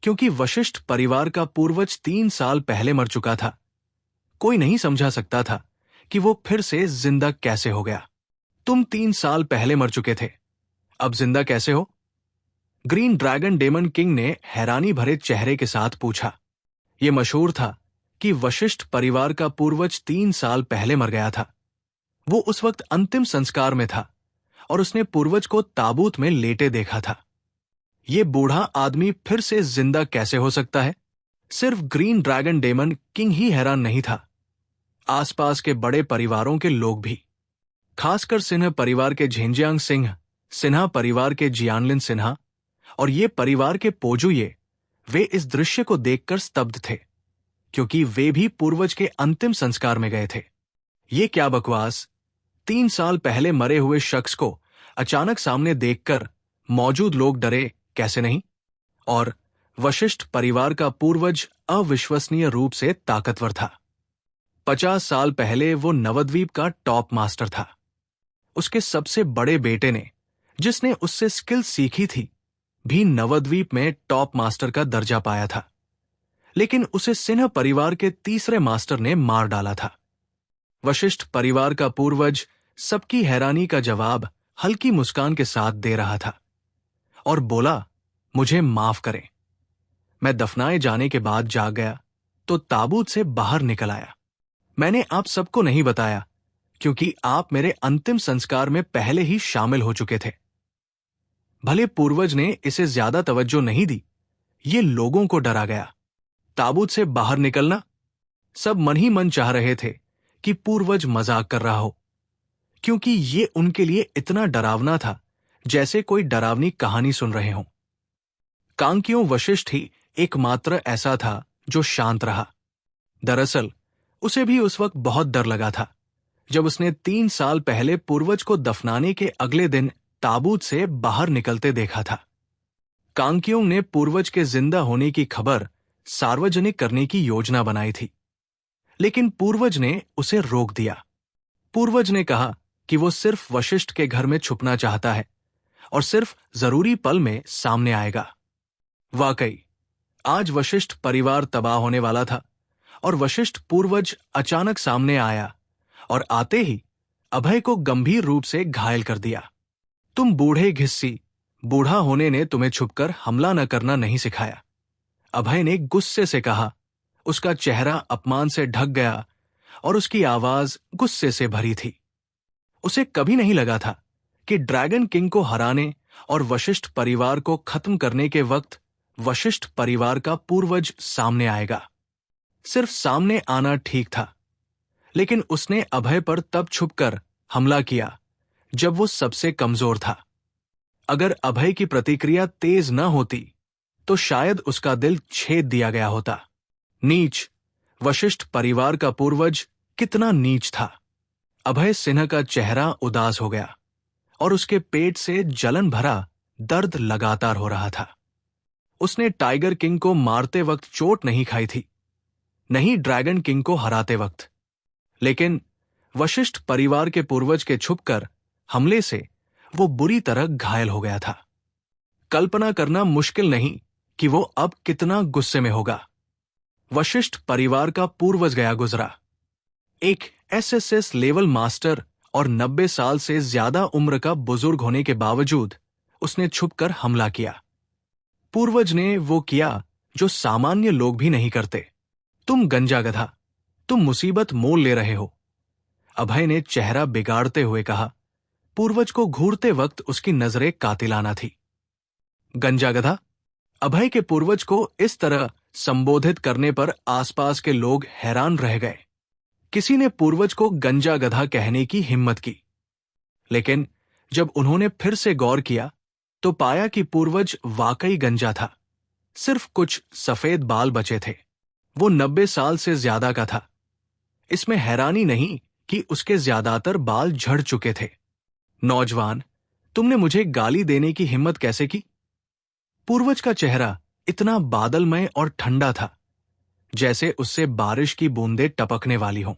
क्योंकि वशिष्ठ परिवार का पूर्वज 3 साल पहले मर चुका था। कोई नहीं समझा सकता था कि वो फिर से जिंदा कैसे हो गया। तुम 3 साल पहले मर चुके थे, अब जिंदा कैसे हो? ग्रीन ड्रैगन डेमन किंग ने हैरानी भरे चेहरे के साथ पूछा। यह मशहूर था कि वशिष्ठ परिवार का पूर्वज 3 साल पहले मर गया था। वो उस वक्त अंतिम संस्कार में था और उसने पूर्वज को ताबूत में लेटे देखा था। ये बूढ़ा आदमी फिर से जिंदा कैसे हो सकता है? सिर्फ ग्रीन ड्रैगन डेमन किंग ही हैरान नहीं था, आसपास के बड़े परिवारों के लोग भी। खासकर सिन्हा परिवार के झेंजियांग सिंह, सिन्हा परिवार के जियानलिन सिन्हा और ये परिवार के पोजुये, वे इस दृश्य को देखकर स्तब्ध थे, क्योंकि वे भी पूर्वज के अंतिम संस्कार में गए थे। ये क्या बकवास! 3 साल पहले मरे हुए शख्स को अचानक सामने देखकर मौजूद लोग डरे कैसे नहीं? और वशिष्ठ परिवार का पूर्वज अविश्वसनीय रूप से ताकतवर था। 50 साल पहले वो नवद्वीप का टॉप मास्टर था। उसके सबसे बड़े बेटे ने, जिसने उससे स्किल सीखी थी, भी नवद्वीप में टॉप मास्टर का दर्जा पाया था, लेकिन उसे सिन्हा परिवार के तीसरे मास्टर ने मार डाला था। वशिष्ठ परिवार का पूर्वज सबकी हैरानी का जवाब हल्की मुस्कान के साथ दे रहा था और बोला, मुझे माफ करें। मैं दफनाए जाने के बाद जाग गया तो ताबूत से बाहर निकल आया। मैंने आप सबको नहीं बताया क्योंकि आप मेरे अंतिम संस्कार में पहले ही शामिल हो चुके थे। भले पूर्वज ने इसे ज्यादा तवज्जो नहीं दी, ये लोगों को डरा गया। ताबूत से बाहर निकलना? सब मन ही मन चाह रहे थे कि पूर्वज मजाक कर रहा हो, क्योंकि ये उनके लिए इतना डरावना था जैसे कोई डरावनी कहानी सुन रहे हों। कांकियों वशिष्ठ ही एकमात्र ऐसा था जो शांत रहा। दरअसल उसे भी उस वक्त बहुत डर लगा था जब उसने 3 साल पहले पूर्वज को दफनाने के अगले दिन ताबूत से बाहर निकलते देखा था। कांकियों ने पूर्वज के जिंदा होने की खबर सार्वजनिक करने की योजना बनाई थी, लेकिन पूर्वज ने उसे रोक दिया। पूर्वज ने कहा कि वो सिर्फ वशिष्ठ के घर में छुपना चाहता है और सिर्फ जरूरी पल में सामने आएगा। वाकई आज वशिष्ठ परिवार तबाह होने वाला था और वशिष्ठ पूर्वज अचानक सामने आया और आते ही अभय को गंभीर रूप से घायल कर दिया। तुम बूढ़े घिस्सी, बूढ़ा होने ने तुम्हें छुपकर हमला न करना नहीं सिखाया, अभय ने गुस्से से कहा। उसका चेहरा अपमान से ढक गया और उसकी आवाज गुस्से से भरी थी। उसे कभी नहीं लगा था कि ड्रैगन किंग को हराने और वशिष्ठ परिवार को खत्म करने के वक्त वशिष्ठ परिवार का पूर्वज सामने आएगा। सिर्फ सामने आना ठीक था, लेकिन उसने अभय पर तब छुपकर हमला किया जब वो सबसे कमजोर था। अगर अभय की प्रतिक्रिया तेज न होती तो शायद उसका दिल छेद दिया गया होता। नीच, वशिष्ठ परिवार का पूर्वज कितना नीच था। अभय सिन्हा का चेहरा उदास हो गया और उसके पेट से जलन भरा दर्द लगातार हो रहा था। उसने टाइगर किंग को मारते वक्त चोट नहीं खाई थी, नहीं ड्रैगन किंग को हराते वक्त, लेकिन वशिष्ठ परिवार के पूर्वज के छुपकर हमले से वो बुरी तरह घायल हो गया था। कल्पना करना मुश्किल नहीं कि वो अब कितना गुस्से में होगा। वशिष्ठ परिवार का पूर्वज गया गुजरा, एक एसएसएस लेवल मास्टर और 90 साल से ज्यादा उम्र का बुजुर्ग होने के बावजूद उसने छुपकर हमला किया। पूर्वज ने वो किया जो सामान्य लोग भी नहीं करते। तुम गंजा गधा, तुम मुसीबत मोल ले रहे हो, अभय ने चेहरा बिगाड़ते हुए कहा। पूर्वज को घूरते वक्त उसकी नजरें कातिलाना थी। गंजा गधा? अभय के पूर्वज को इस तरह संबोधित करने पर आसपास के लोग हैरान रह गए। किसी ने पूर्वज को गंजा गधा कहने की हिम्मत की, लेकिन जब उन्होंने फिर से गौर किया तो पाया कि पूर्वज वाकई गंजा था। सिर्फ कुछ सफेद बाल बचे थे। वो 90 साल से ज्यादा का था। इसमें हैरानी नहीं कि उसके ज्यादातर बाल झड़ चुके थे। नौजवान, तुमने मुझे गाली देने की हिम्मत कैसे की? पूर्वज का चेहरा इतना बादलमय और ठंडा था जैसे उससे बारिश की बूंदें टपकने वाली हों।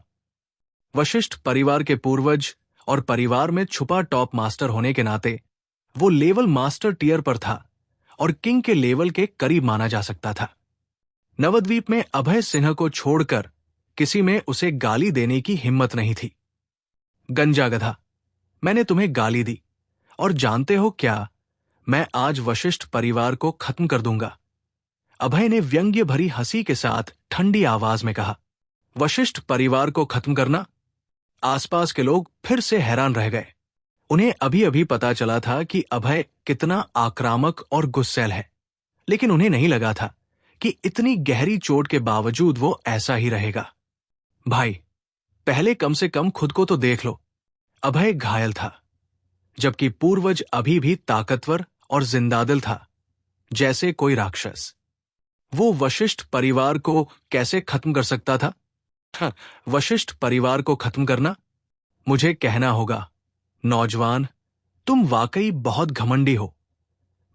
वशिष्ठ परिवार के पूर्वज और परिवार में छुपा टॉप मास्टर होने के नाते वो लेवल मास्टर टियर पर था और किंग के लेवल के करीब माना जा सकता था। नवद्वीप में अभय सिन्हा को छोड़कर किसी में उसे गाली देने की हिम्मत नहीं थी। गंजा गधा, मैंने तुम्हें गाली दी और जानते हो क्या, मैं आज वशिष्ठ परिवार को खत्म कर दूंगा। अभय ने व्यंग्य भरी हंसी के साथ ठंडी आवाज में कहा। वशिष्ठ परिवार को खत्म करना? आसपास के लोग फिर से हैरान रह गए। उन्हें अभी अभी पता चला था कि अभय कितना आक्रामक और गुस्सैल है, लेकिन उन्हें नहीं लगा था कि इतनी गहरी चोट के बावजूद वो ऐसा ही रहेगा। भाई, पहले कम से कम खुद को तो देख लो। अभय घायल था, जबकि पूर्वज अभी भी ताकतवर और जिंदादिल था, जैसे कोई राक्षस। वो वशिष्ठ परिवार को कैसे खत्म कर सकता था? वशिष्ठ परिवार को खत्म करना? मुझे कहना होगा, नौजवान, तुम वाकई बहुत घमंडी हो,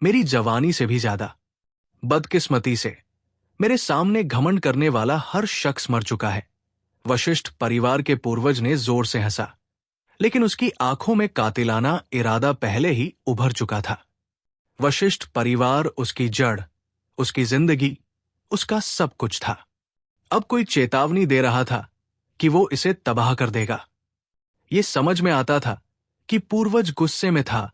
मेरी जवानी से भी ज्यादा। बदकिस्मती से मेरे सामने घमंड करने वाला हर शख्स मर चुका है। वशिष्ठ परिवार के पूर्वज ने जोर से हंसा, लेकिन उसकी आंखों में कातिलाना इरादा पहले ही उभर चुका था। वशिष्ठ परिवार उसकी जड़, उसकी जिंदगी, उसका सब कुछ था। अब कोई चेतावनी दे रहा था कि वो इसे तबाह कर देगा। ये समझ में आता था कि पूर्वज गुस्से में था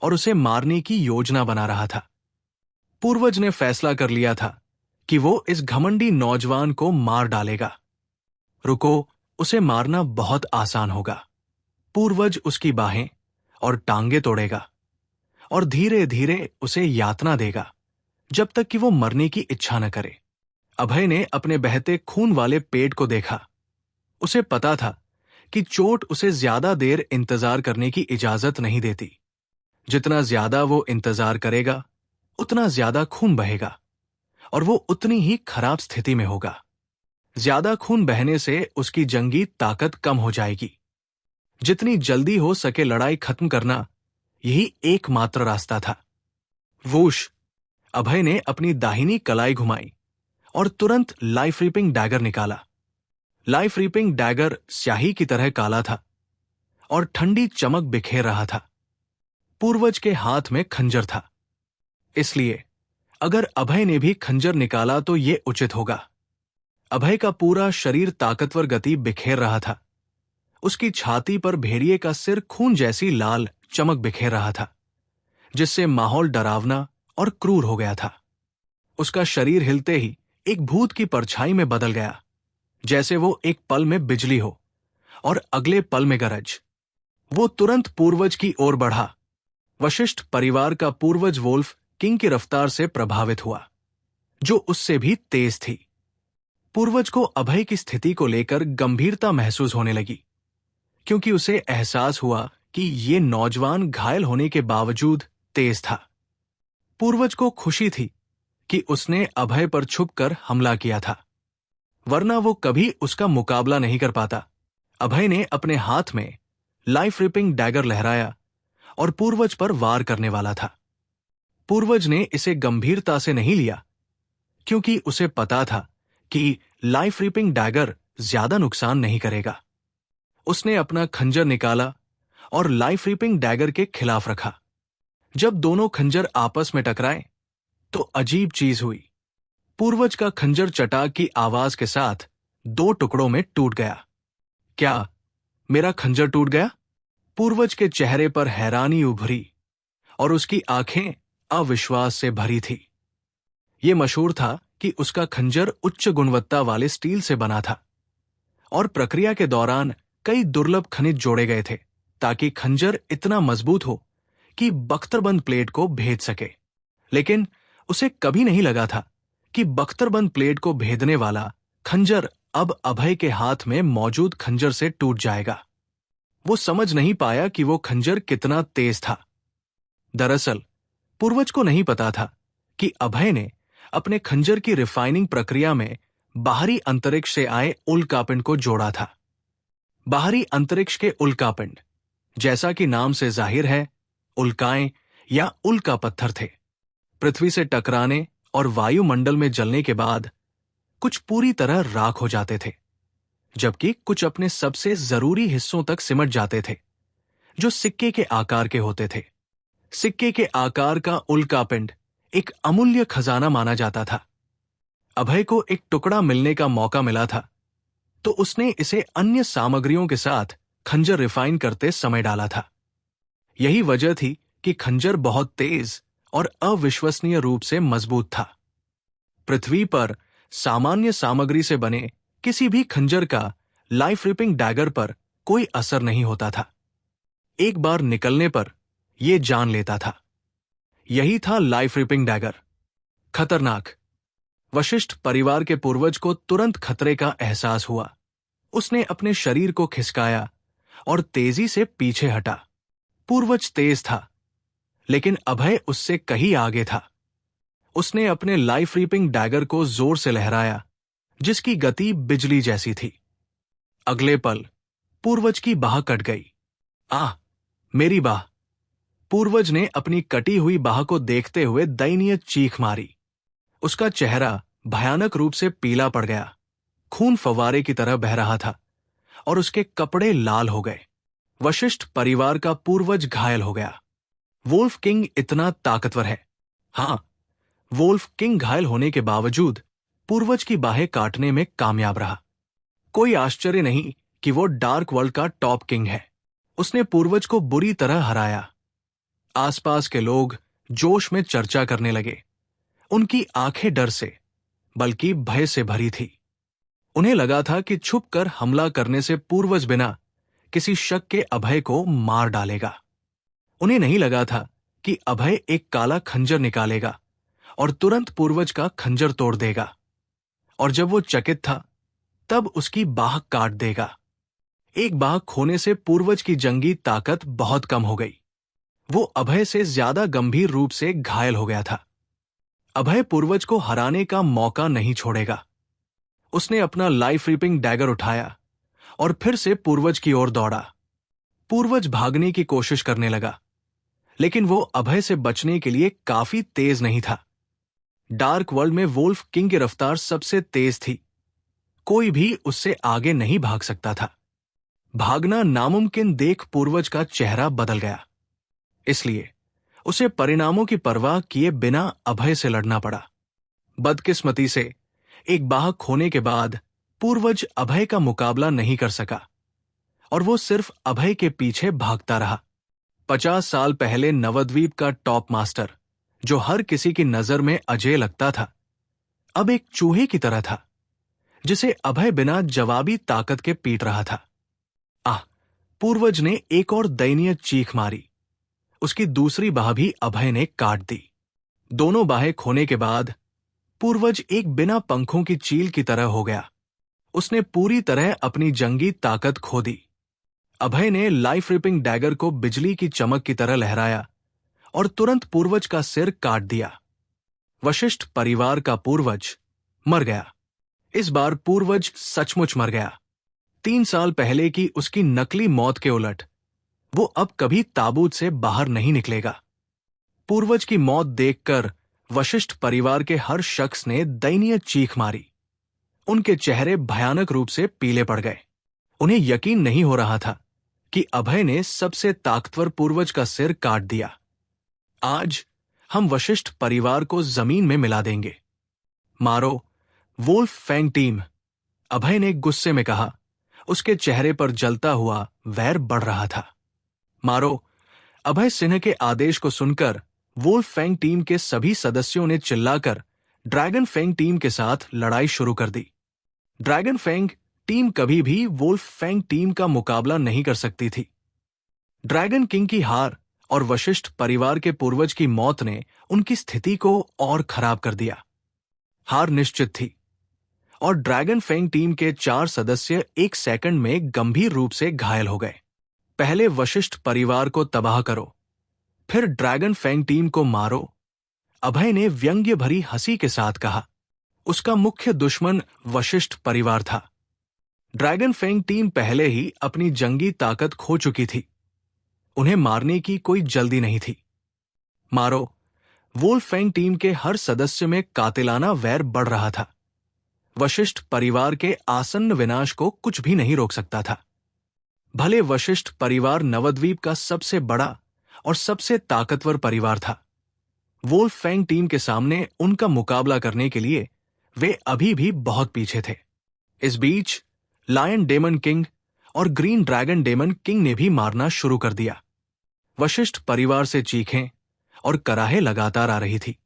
और उसे मारने की योजना बना रहा था। पूर्वज ने फैसला कर लिया था कि वो इस घमंडी नौजवान को मार डालेगा। रुको, उसे मारना बहुत आसान होगा। पूर्वज उसकी बाहें और टांगे तोड़ेगा और धीरे धीरे उसे यातना देगा जब तक कि वो मरने की इच्छा न करे। अभय ने अपने बहते खून वाले पेट को देखा। उसे पता था कि चोट उसे ज्यादा देर इंतजार करने की इजाजत नहीं देती। जितना ज्यादा वो इंतजार करेगा, उतना ज्यादा खून बहेगा और वो उतनी ही खराब स्थिति में होगा। ज्यादा खून बहने से उसकी जंगी ताकत कम हो जाएगी। जितनी जल्दी हो सके लड़ाई खत्म करना, यही एकमात्र रास्ता था। वूश! अभय ने अपनी दाहिनी कलाई घुमाई और तुरंत लाइफ रीपिंग डैगर निकाला। लाइफ रीपिंग डैगर स्याही की तरह काला था और ठंडी चमक बिखेर रहा था। पूर्वज के हाथ में खंजर था, इसलिए अगर अभय ने भी खंजर निकाला तो ये उचित होगा। अभय का पूरा शरीर ताकतवर गति बिखेर रहा था। उसकी छाती पर भेड़िए का सिर खून जैसी लाल चमक बिखेर रहा था, जिससे माहौल डरावना और क्रूर हो गया था। उसका शरीर हिलते ही एक भूत की परछाई में बदल गया, जैसे वो एक पल में बिजली हो और अगले पल में गरज। वो तुरंत पूर्वज की ओर बढ़ा। वशिष्ठ परिवार का पूर्वज वोल्फ किंग की रफ्तार से प्रभावित हुआ, जो उससे भी तेज थी। पूर्वज को अभय की स्थिति को लेकर गंभीरता महसूस होने लगी, क्योंकि उसे एहसास हुआ कि ये नौजवान घायल होने के बावजूद तेज था। पूर्वज को खुशी थी कि उसने अभय पर छुपकर हमला किया था, वरना वो कभी उसका मुकाबला नहीं कर पाता। अभय ने अपने हाथ में लाइफ रिपिंग डैगर लहराया और पूर्वज पर वार करने वाला था। पूर्वज ने इसे गंभीरता से नहीं लिया, क्योंकि उसे पता था कि लाइफ रिपिंग डैगर ज्यादा नुकसान नहीं करेगा। उसने अपना खंजर निकाला और लाइफ रिपिंग डैगर के खिलाफ रखा। जब दोनों खंजर आपस में टकराए तो अजीब चीज हुई। पूर्वज का खंजर चटाक की आवाज के साथ 2 टुकड़ों में टूट गया। क्या मेरा खंजर टूट गया? पूर्वज के चेहरे पर हैरानी उभरी और उसकी आंखें अविश्वास से भरी थी। यह मशहूर था कि उसका खंजर उच्च गुणवत्ता वाले स्टील से बना था और प्रक्रिया के दौरान कई दुर्लभ खनिज जोड़े गए थे, ताकि खंजर इतना मजबूत हो कि बख्तरबंद प्लेट को भेद सके। लेकिन उसे कभी नहीं लगा था कि बख्तरबंद प्लेट को भेदने वाला खंजर अब अभय के हाथ में मौजूद खंजर से टूट जाएगा। वो समझ नहीं पाया कि वो खंजर कितना तेज था। दरअसल पूर्वज को नहीं पता था कि अभय ने अपने खंजर की रिफाइनिंग प्रक्रिया में बाहरी अंतरिक्ष से आए उल्कापिंड को जोड़ा था। बाहरी अंतरिक्ष के उल्कापिंड, जैसा कि नाम से जाहिर है, उल्काएं या उल्का पत्थर थे। पृथ्वी से टकराने और वायुमंडल में जलने के बाद कुछ पूरी तरह राख हो जाते थे, जबकि कुछ अपने सबसे जरूरी हिस्सों तक सिमट जाते थे, जो सिक्के के आकार के होते थे। सिक्के के आकार का उल्कापिंड एक अमूल्य खजाना माना जाता था। अभय को एक टुकड़ा मिलने का मौका मिला था, तो उसने इसे अन्य सामग्रियों के साथ खंजर रिफाइन करते समय डाला था। यही वजह थी कि खंजर बहुत तेज और अविश्वसनीय रूप से मजबूत था। पृथ्वी पर सामान्य सामग्री से बने किसी भी खंजर का लाइफ रिपिंग डैगर पर कोई असर नहीं होता था। एक बार निकलने पर यह जान लेता था। यही था लाइफ रिपिंग डैगर। खतरनाक। वशिष्ठ परिवार के पूर्वज को तुरंत खतरे का एहसास हुआ। उसने अपने शरीर को खिसकाया और तेजी से पीछे हटा। पूर्वज तेज था, लेकिन अभय उससे कहीं आगे था। उसने अपने लाइफ रीपिंग डैगर को जोर से लहराया, जिसकी गति बिजली जैसी थी। अगले पल पूर्वज की बाह कट गई। आह, मेरी बाह! पूर्वज ने अपनी कटी हुई बाह को देखते हुए दयनीय चीख मारी। उसका चेहरा भयानक रूप से पीला पड़ गया। खून फव्वारे की तरह बह रहा था और उसके कपड़े लाल हो गए। वशिष्ठ परिवार का पूर्वज घायल हो गया। वोल्फ किंग इतना ताकतवर है। हां, वोल्फ किंग घायल होने के बावजूद पूर्वज की बाहें काटने में कामयाब रहा। कोई आश्चर्य नहीं कि वो डार्क वर्ल्ड का टॉप किंग है। उसने पूर्वज को बुरी तरह हराया। आसपास के लोग जोश में चर्चा करने लगे। उनकी आंखें डर से बल्कि भय से भरी थी। उन्हें लगा था कि छुपकर हमला करने से पूर्वज बिना किसी शक के अभय को मार डालेगा। उन्हें नहीं लगा था कि अभय एक काला खंजर निकालेगा और तुरंत पूर्वज का खंजर तोड़ देगा, और जब वो चकित था तब उसकी बाह काट देगा। एक बाह खोने से पूर्वज की जंगी ताकत बहुत कम हो गई। वो अभय से ज्यादा गंभीर रूप से घायल हो गया था। अभय पूर्वज को हराने का मौका नहीं छोड़ेगा। उसने अपना लाइफ रीपिंग डैगर उठाया और फिर से पूर्वज की ओर दौड़ा। पूर्वज भागने की कोशिश करने लगा, लेकिन वो अभय से बचने के लिए काफी तेज नहीं था। डार्क वर्ल्ड में वोल्फ किंग की रफ्तार सबसे तेज थी। कोई भी उससे आगे नहीं भाग सकता था। भागना नामुमकिन देख पूर्वज का चेहरा बदल गया। इसलिए उसे परिणामों की परवाह किए बिना अभय से लड़ना पड़ा। बदकिस्मती से एक बाह खोने के बाद पूर्वज अभय का मुकाबला नहीं कर सका और वो सिर्फ अभय के पीछे भागता रहा। 50 साल पहले नवद्वीप का टॉप मास्टर, जो हर किसी की नजर में अजय लगता था, अब एक चूहे की तरह था, जिसे अभय बिना जवाबी ताकत के पीट रहा था। आह! पूर्वज ने एक और दयनीय चीख मारी। उसकी दूसरी बाह भी अभय ने काट दी। दोनों बाहें खोने के बाद पूर्वज एक बिना पंखों की चील की तरह हो गया। उसने पूरी तरह अपनी जंगी ताकत खो दी। अभय ने लाइफ रिपिंग डैगर को बिजली की चमक की तरह लहराया और तुरंत पूर्वज का सिर काट दिया। वशिष्ठ परिवार का पूर्वज मर गया। इस बार पूर्वज सचमुच मर गया। 3 साल पहले की उसकी नकली मौत के उलट वो अब कभी ताबूत से बाहर नहीं निकलेगा। पूर्वज की मौत देखकर वशिष्ठ परिवार के हर शख्स ने दयनीय चीख मारी। उनके चेहरे भयानक रूप से पीले पड़ गए। उन्हें यकीन नहीं हो रहा था कि अभय ने सबसे ताकतवर पूर्वज का सिर काट दिया। आज हम वशिष्ठ परिवार को जमीन में मिला देंगे। मारो वोल्फ फैंग टीम, अभय ने गुस्से में कहा। उसके चेहरे पर जलता हुआ वैर बढ़ रहा था। मारो! अभय सिन्हा के आदेश को सुनकर वोल्फ फैंग टीम के सभी सदस्यों ने चिल्लाकर ड्रैगन फैंग टीम के साथ लड़ाई शुरू कर दी। ड्रैगन फैंग टीम कभी भी वोल्फ फैंग टीम का मुकाबला नहीं कर सकती थी। ड्रैगन किंग की हार और वशिष्ठ परिवार के पूर्वज की मौत ने उनकी स्थिति को और खराब कर दिया। हार निश्चित थी और ड्रैगन फैंग टीम के 4 सदस्य एक सेकंड में गंभीर रूप से घायल हो गए। पहले वशिष्ठ परिवार को तबाह करो, फिर ड्रैगन फैंग टीम को मारो, अभय ने व्यंग्य भरी हंसी के साथ कहा। उसका मुख्य दुश्मन वशिष्ठ परिवार था। ड्रैगन फैंग टीम पहले ही अपनी जंगी ताकत खो चुकी थी। उन्हें मारने की कोई जल्दी नहीं थी। मारो! वोल्फ फैंग टीम के हर सदस्य में कातिलाना वैर बढ़ रहा था। वशिष्ठ परिवार के आसन्न विनाश को कुछ भी नहीं रोक सकता था। भले वशिष्ठ परिवार नवद्वीप का सबसे बड़ा और सबसे ताकतवर परिवार था, वोल्फ फैंग टीम के सामने उनका मुकाबला करने के लिए वे अभी भी बहुत पीछे थे। इस बीच लायन डेमन किंग और ग्रीन ड्रैगन डेमन किंग ने भी मारना शुरू कर दिया। वशिष्ठ परिवार से चीखें और कराहे लगातार आ रही थी।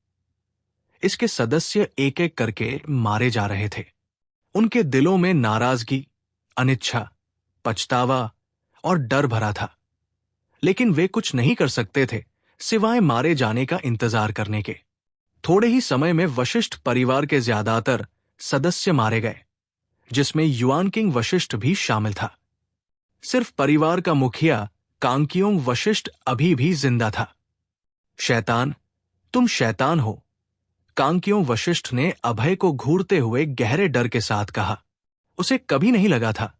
इसके सदस्य एक एक करके मारे जा रहे थे। उनके दिलों में नाराजगी, अनिच्छा, पछतावा और डर भरा था, लेकिन वे कुछ नहीं कर सकते थे सिवाय मारे जाने का इंतजार करने के। थोड़े ही समय में वशिष्ठ परिवार के ज्यादातर सदस्य मारे गए, जिसमें युआन किंग वशिष्ठ भी शामिल था। सिर्फ परिवार का मुखिया कांगकियोंग वशिष्ठ अभी भी जिंदा था। शैतान, तुम शैतान हो, कांगकियोंग वशिष्ठ ने अभय को घूरते हुए गहरे डर के साथ कहा। उसे कभी नहीं लगा था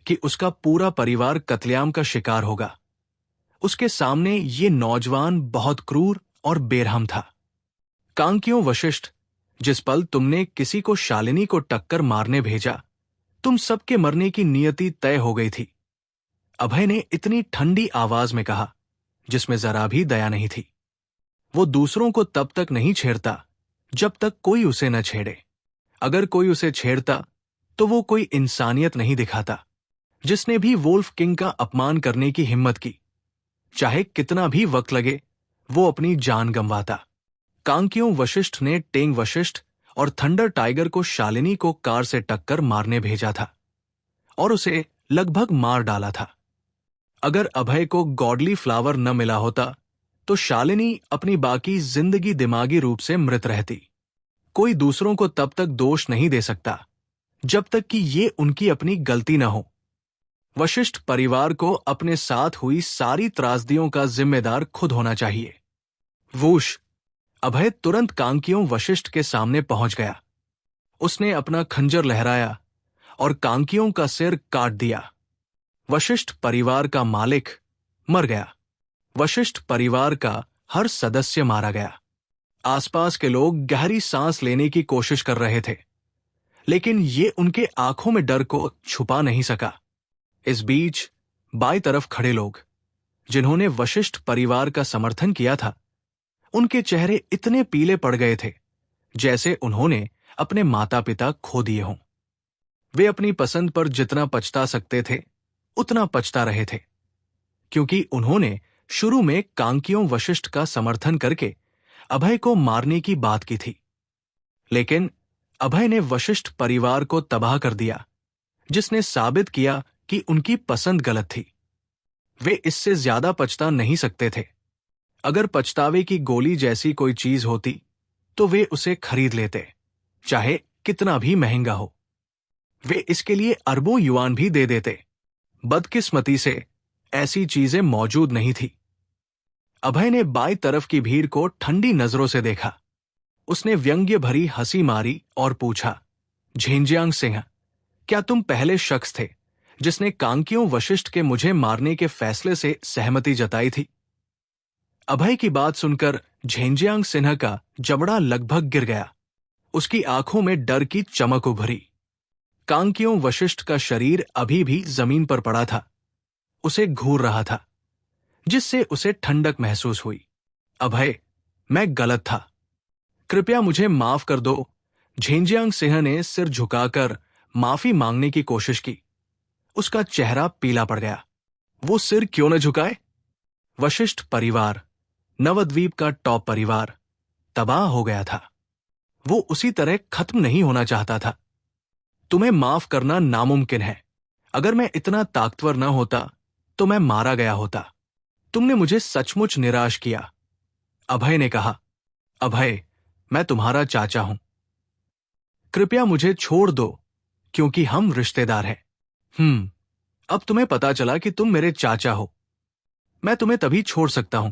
कि उसका पूरा परिवार कत्लेआम का शिकार होगा। उसके सामने ये नौजवान बहुत क्रूर और बेरहम था। कांगकियोंग वशिष्ठ, जिस पल तुमने किसी को शालिनी को टक्कर मारने भेजा, तुम सबके मरने की नियति तय हो गई थी। अभय ने इतनी ठंडी आवाज में कहा, जिसमें जरा भी दया नहीं थी। वो दूसरों को तब तक नहीं छेड़ता जब तक कोई उसे न छेड़े। अगर कोई उसे छेड़ता तो वो कोई इंसानियत नहीं दिखाता। जिसने भी वोल्फ किंग का अपमान करने की हिम्मत की, चाहे कितना भी वक्त लगे, वो अपनी जान गंवाता। कांगकियोंग वशिष्ठ ने टेंग वशिष्ठ और थंडर टाइगर को शालिनी को कार से टक्कर मारने भेजा था और उसे लगभग मार डाला था। अगर अभय को गॉडली फ्लावर न मिला होता तो शालिनी अपनी बाकी जिंदगी दिमागी रूप से मृत रहती। कोई दूसरों को तब तक दोष नहीं दे सकता जब तक कि ये उनकी अपनी गलती न हो। वशिष्ठ परिवार को अपने साथ हुई सारी त्रासदियों का जिम्मेदार खुद होना चाहिए। वूश! अभय तुरंत कांगकियोंग वशिष्ठ के सामने पहुंच गया। उसने अपना खंजर लहराया और कांगकियोंग का सिर काट दिया। वशिष्ठ परिवार का मालिक मर गया। वशिष्ठ परिवार का हर सदस्य मारा गया। आसपास के लोग गहरी सांस लेने की कोशिश कर रहे थे, लेकिन ये उनके आंखों में डर को छुपा नहीं सका। इस बीच बाईं तरफ खड़े लोग, जिन्होंने वशिष्ठ परिवार का समर्थन किया था, उनके चेहरे इतने पीले पड़ गए थे जैसे उन्होंने अपने माता पिता खो दिए हों। वे अपनी पसंद पर जितना पछता सकते थे उतना पछता रहे थे, क्योंकि उन्होंने शुरू में कांगकियोंग वशिष्ठ का समर्थन करके अभय को मारने की बात की थी। लेकिन अभय ने वशिष्ठ परिवार को तबाह कर दिया, जिसने साबित किया कि उनकी पसंद गलत थी। वे इससे ज्यादा पछता नहीं सकते थे। अगर पछतावे की गोली जैसी कोई चीज होती तो वे उसे खरीद लेते, चाहे कितना भी महंगा हो। वे इसके लिए अरबों युआन भी दे देते। बदकिस्मती से ऐसी चीजें मौजूद नहीं थी। अभय ने बाईं तरफ की भीड़ को ठंडी नजरों से देखा। उसने व्यंग्य भरी हंसी मारी और पूछा, झेंजियांग सिंह, क्या तुम पहले शख्स थे जिसने कांगकियोंग वशिष्ठ के मुझे मारने के फैसले से सहमति जताई थी? अभय की बात सुनकर झेंजियांग सिन्हा का जबड़ा लगभग गिर गया। उसकी आंखों में डर की चमक उभरी। कांगकियोंग वशिष्ठ का शरीर अभी भी जमीन पर पड़ा था। उसे घूर रहा था, जिससे उसे ठंडक महसूस हुई। अभय, मैं गलत था। कृपया मुझे माफ कर दो। झेंजियांग सिंह ने सिर झुकाकर माफी मांगने की कोशिश की। उसका चेहरा पीला पड़ गया। वो सिर क्यों न झुकाए? वशिष्ठ परिवार, नवद्वीप का टॉप परिवार, तबाह हो गया था। वो उसी तरह खत्म नहीं होना चाहता था। तुम्हें माफ करना नामुमकिन है। अगर मैं इतना ताकतवर न होता तो मैं मारा गया होता। तुमने मुझे सचमुच निराश किया। अभय ने कहा, अभय, मैं तुम्हारा चाचा हूं। कृपया मुझे छोड़ दो, क्योंकि हम रिश्तेदार हैं। अब तुम्हें पता चला कि तुम मेरे चाचा हो। मैं तुम्हें तभी छोड़ सकता हूं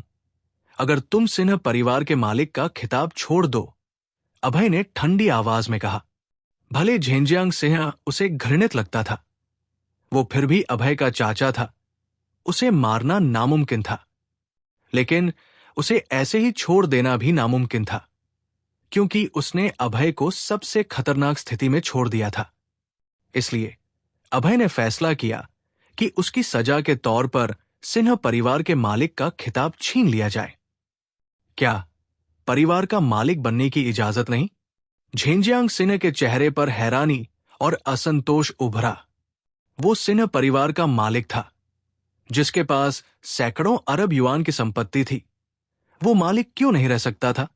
अगर तुम सिन्हा परिवार के मालिक का खिताब छोड़ दो, अभय ने ठंडी आवाज में कहा। भले झेंजियांग सिंह उसे घृणित लगता था, वो फिर भी अभय का चाचा था। उसे मारना नामुमकिन था, लेकिन उसे ऐसे ही छोड़ देना भी नामुमकिन था, क्योंकि उसने अभय को सबसे खतरनाक स्थिति में छोड़ दिया था। इसलिए अभय ने फैसला किया कि उसकी सजा के तौर पर सिन्हा परिवार के मालिक का खिताब छीन लिया जाए। क्या परिवार का मालिक बनने की इजाजत नहीं? झेंजियांग सिन्हा के चेहरे पर हैरानी और असंतोष उभरा। वो सिन्हा परिवार का मालिक था, जिसके पास सैकड़ों अरब युआन की संपत्ति थी। वो मालिक क्यों नहीं रह सकता था?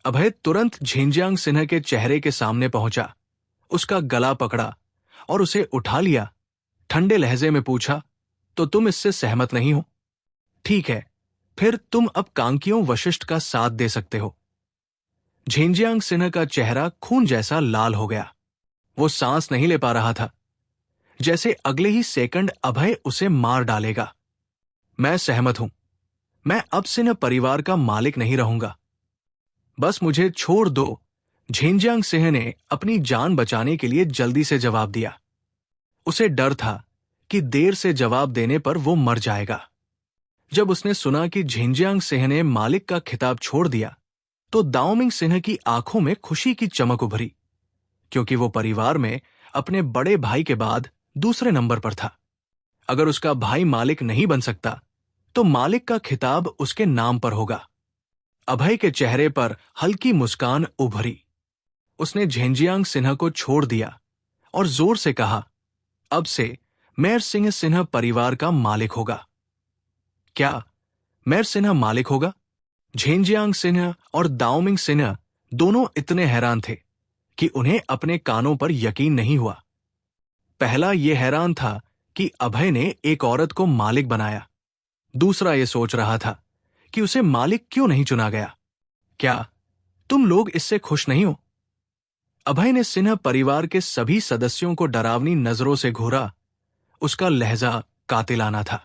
अभय तुरंत झेंजियांग सिन्हा के चेहरे के सामने पहुंचा, उसका गला पकड़ा और उसे उठा लिया। ठंडे लहजे में पूछा, तो तुम इससे सहमत नहीं हो? ठीक है, फिर तुम अब कांकियों वशिष्ठ का साथ दे सकते हो। झेंजियांग सिन्हा का चेहरा खून जैसा लाल हो गया। वो सांस नहीं ले पा रहा था, जैसे अगले ही सेकंड अभय उसे मार डालेगा। मैं सहमत हूं। मैं अब सिन्हा परिवार का मालिक नहीं रहूंगा। बस मुझे छोड़ दो। झेंजियांग सिंह ने अपनी जान बचाने के लिए जल्दी से जवाब दिया। उसे डर था कि देर से जवाब देने पर वो मर जाएगा। जब उसने सुना कि झेंजियांग सिंह ने मालिक का खिताब छोड़ दिया, तो दाओमिंग सिन्हा की आंखों में खुशी की चमक उभरी, क्योंकि वो परिवार में अपने बड़े भाई के बाद दूसरे नंबर पर था। अगर उसका भाई मालिक नहीं बन सकता, तो मालिक का खिताब उसके नाम पर होगा। अभय के चेहरे पर हल्की मुस्कान उभरी। उसने झेंजियांग सिन्हा को छोड़ दिया और जोर से कहा, अब से मेयर सिंह सिन्हा परिवार का मालिक होगा। क्या मेयर सिन्हा मालिक होगा? झेंजियांग सिन्हा और दाओमिंग सिन्हा दोनों इतने हैरान थे कि उन्हें अपने कानों पर यकीन नहीं हुआ। पहला ये हैरान था कि अभय ने एक औरत को मालिक बनाया। दूसरा ये सोच रहा था कि उसे मालिक क्यों नहीं चुना गया। क्या तुम लोग इससे खुश नहीं हो? अभय ने सिन्हा परिवार के सभी सदस्यों को डरावनी नजरों से घूरा। उसका लहजा कातिलाना था।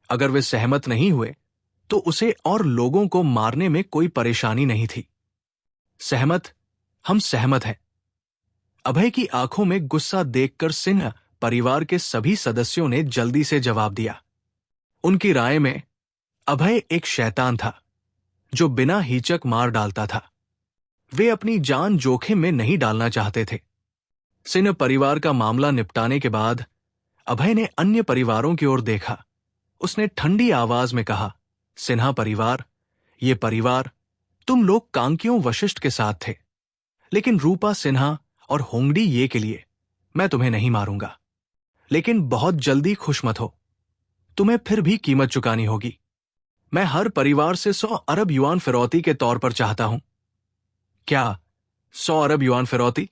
अगर वे सहमत नहीं हुए, तो उसे और लोगों को मारने में कोई परेशानी नहीं थी। सहमत, हम सहमत हैं। अभय की आंखों में गुस्सा देखकर सिन्हा परिवार के सभी सदस्यों ने जल्दी से जवाब दिया। उनकी राय में अभय एक शैतान था, जो बिना हिचक मार डालता था। वे अपनी जान जोखिम में नहीं डालना चाहते थे। सिन्हा परिवार का मामला निपटाने के बाद अभय ने अन्य परिवारों की ओर देखा। उसने ठंडी आवाज में कहा, सिन्हा परिवार, ये परिवार, तुम लोग कांकियों वशिष्ठ के साथ थे, लेकिन रूपा सिन्हा और होंगडी ये के लिए मैं तुम्हें नहीं मारूंगा। लेकिन बहुत जल्दी खुश मत हो, तुम्हें फिर भी कीमत चुकानी होगी। मैं हर परिवार से 100 अरब युआन फिरौती के तौर पर चाहता हूं। क्या 100 अरब युआन फिरौती?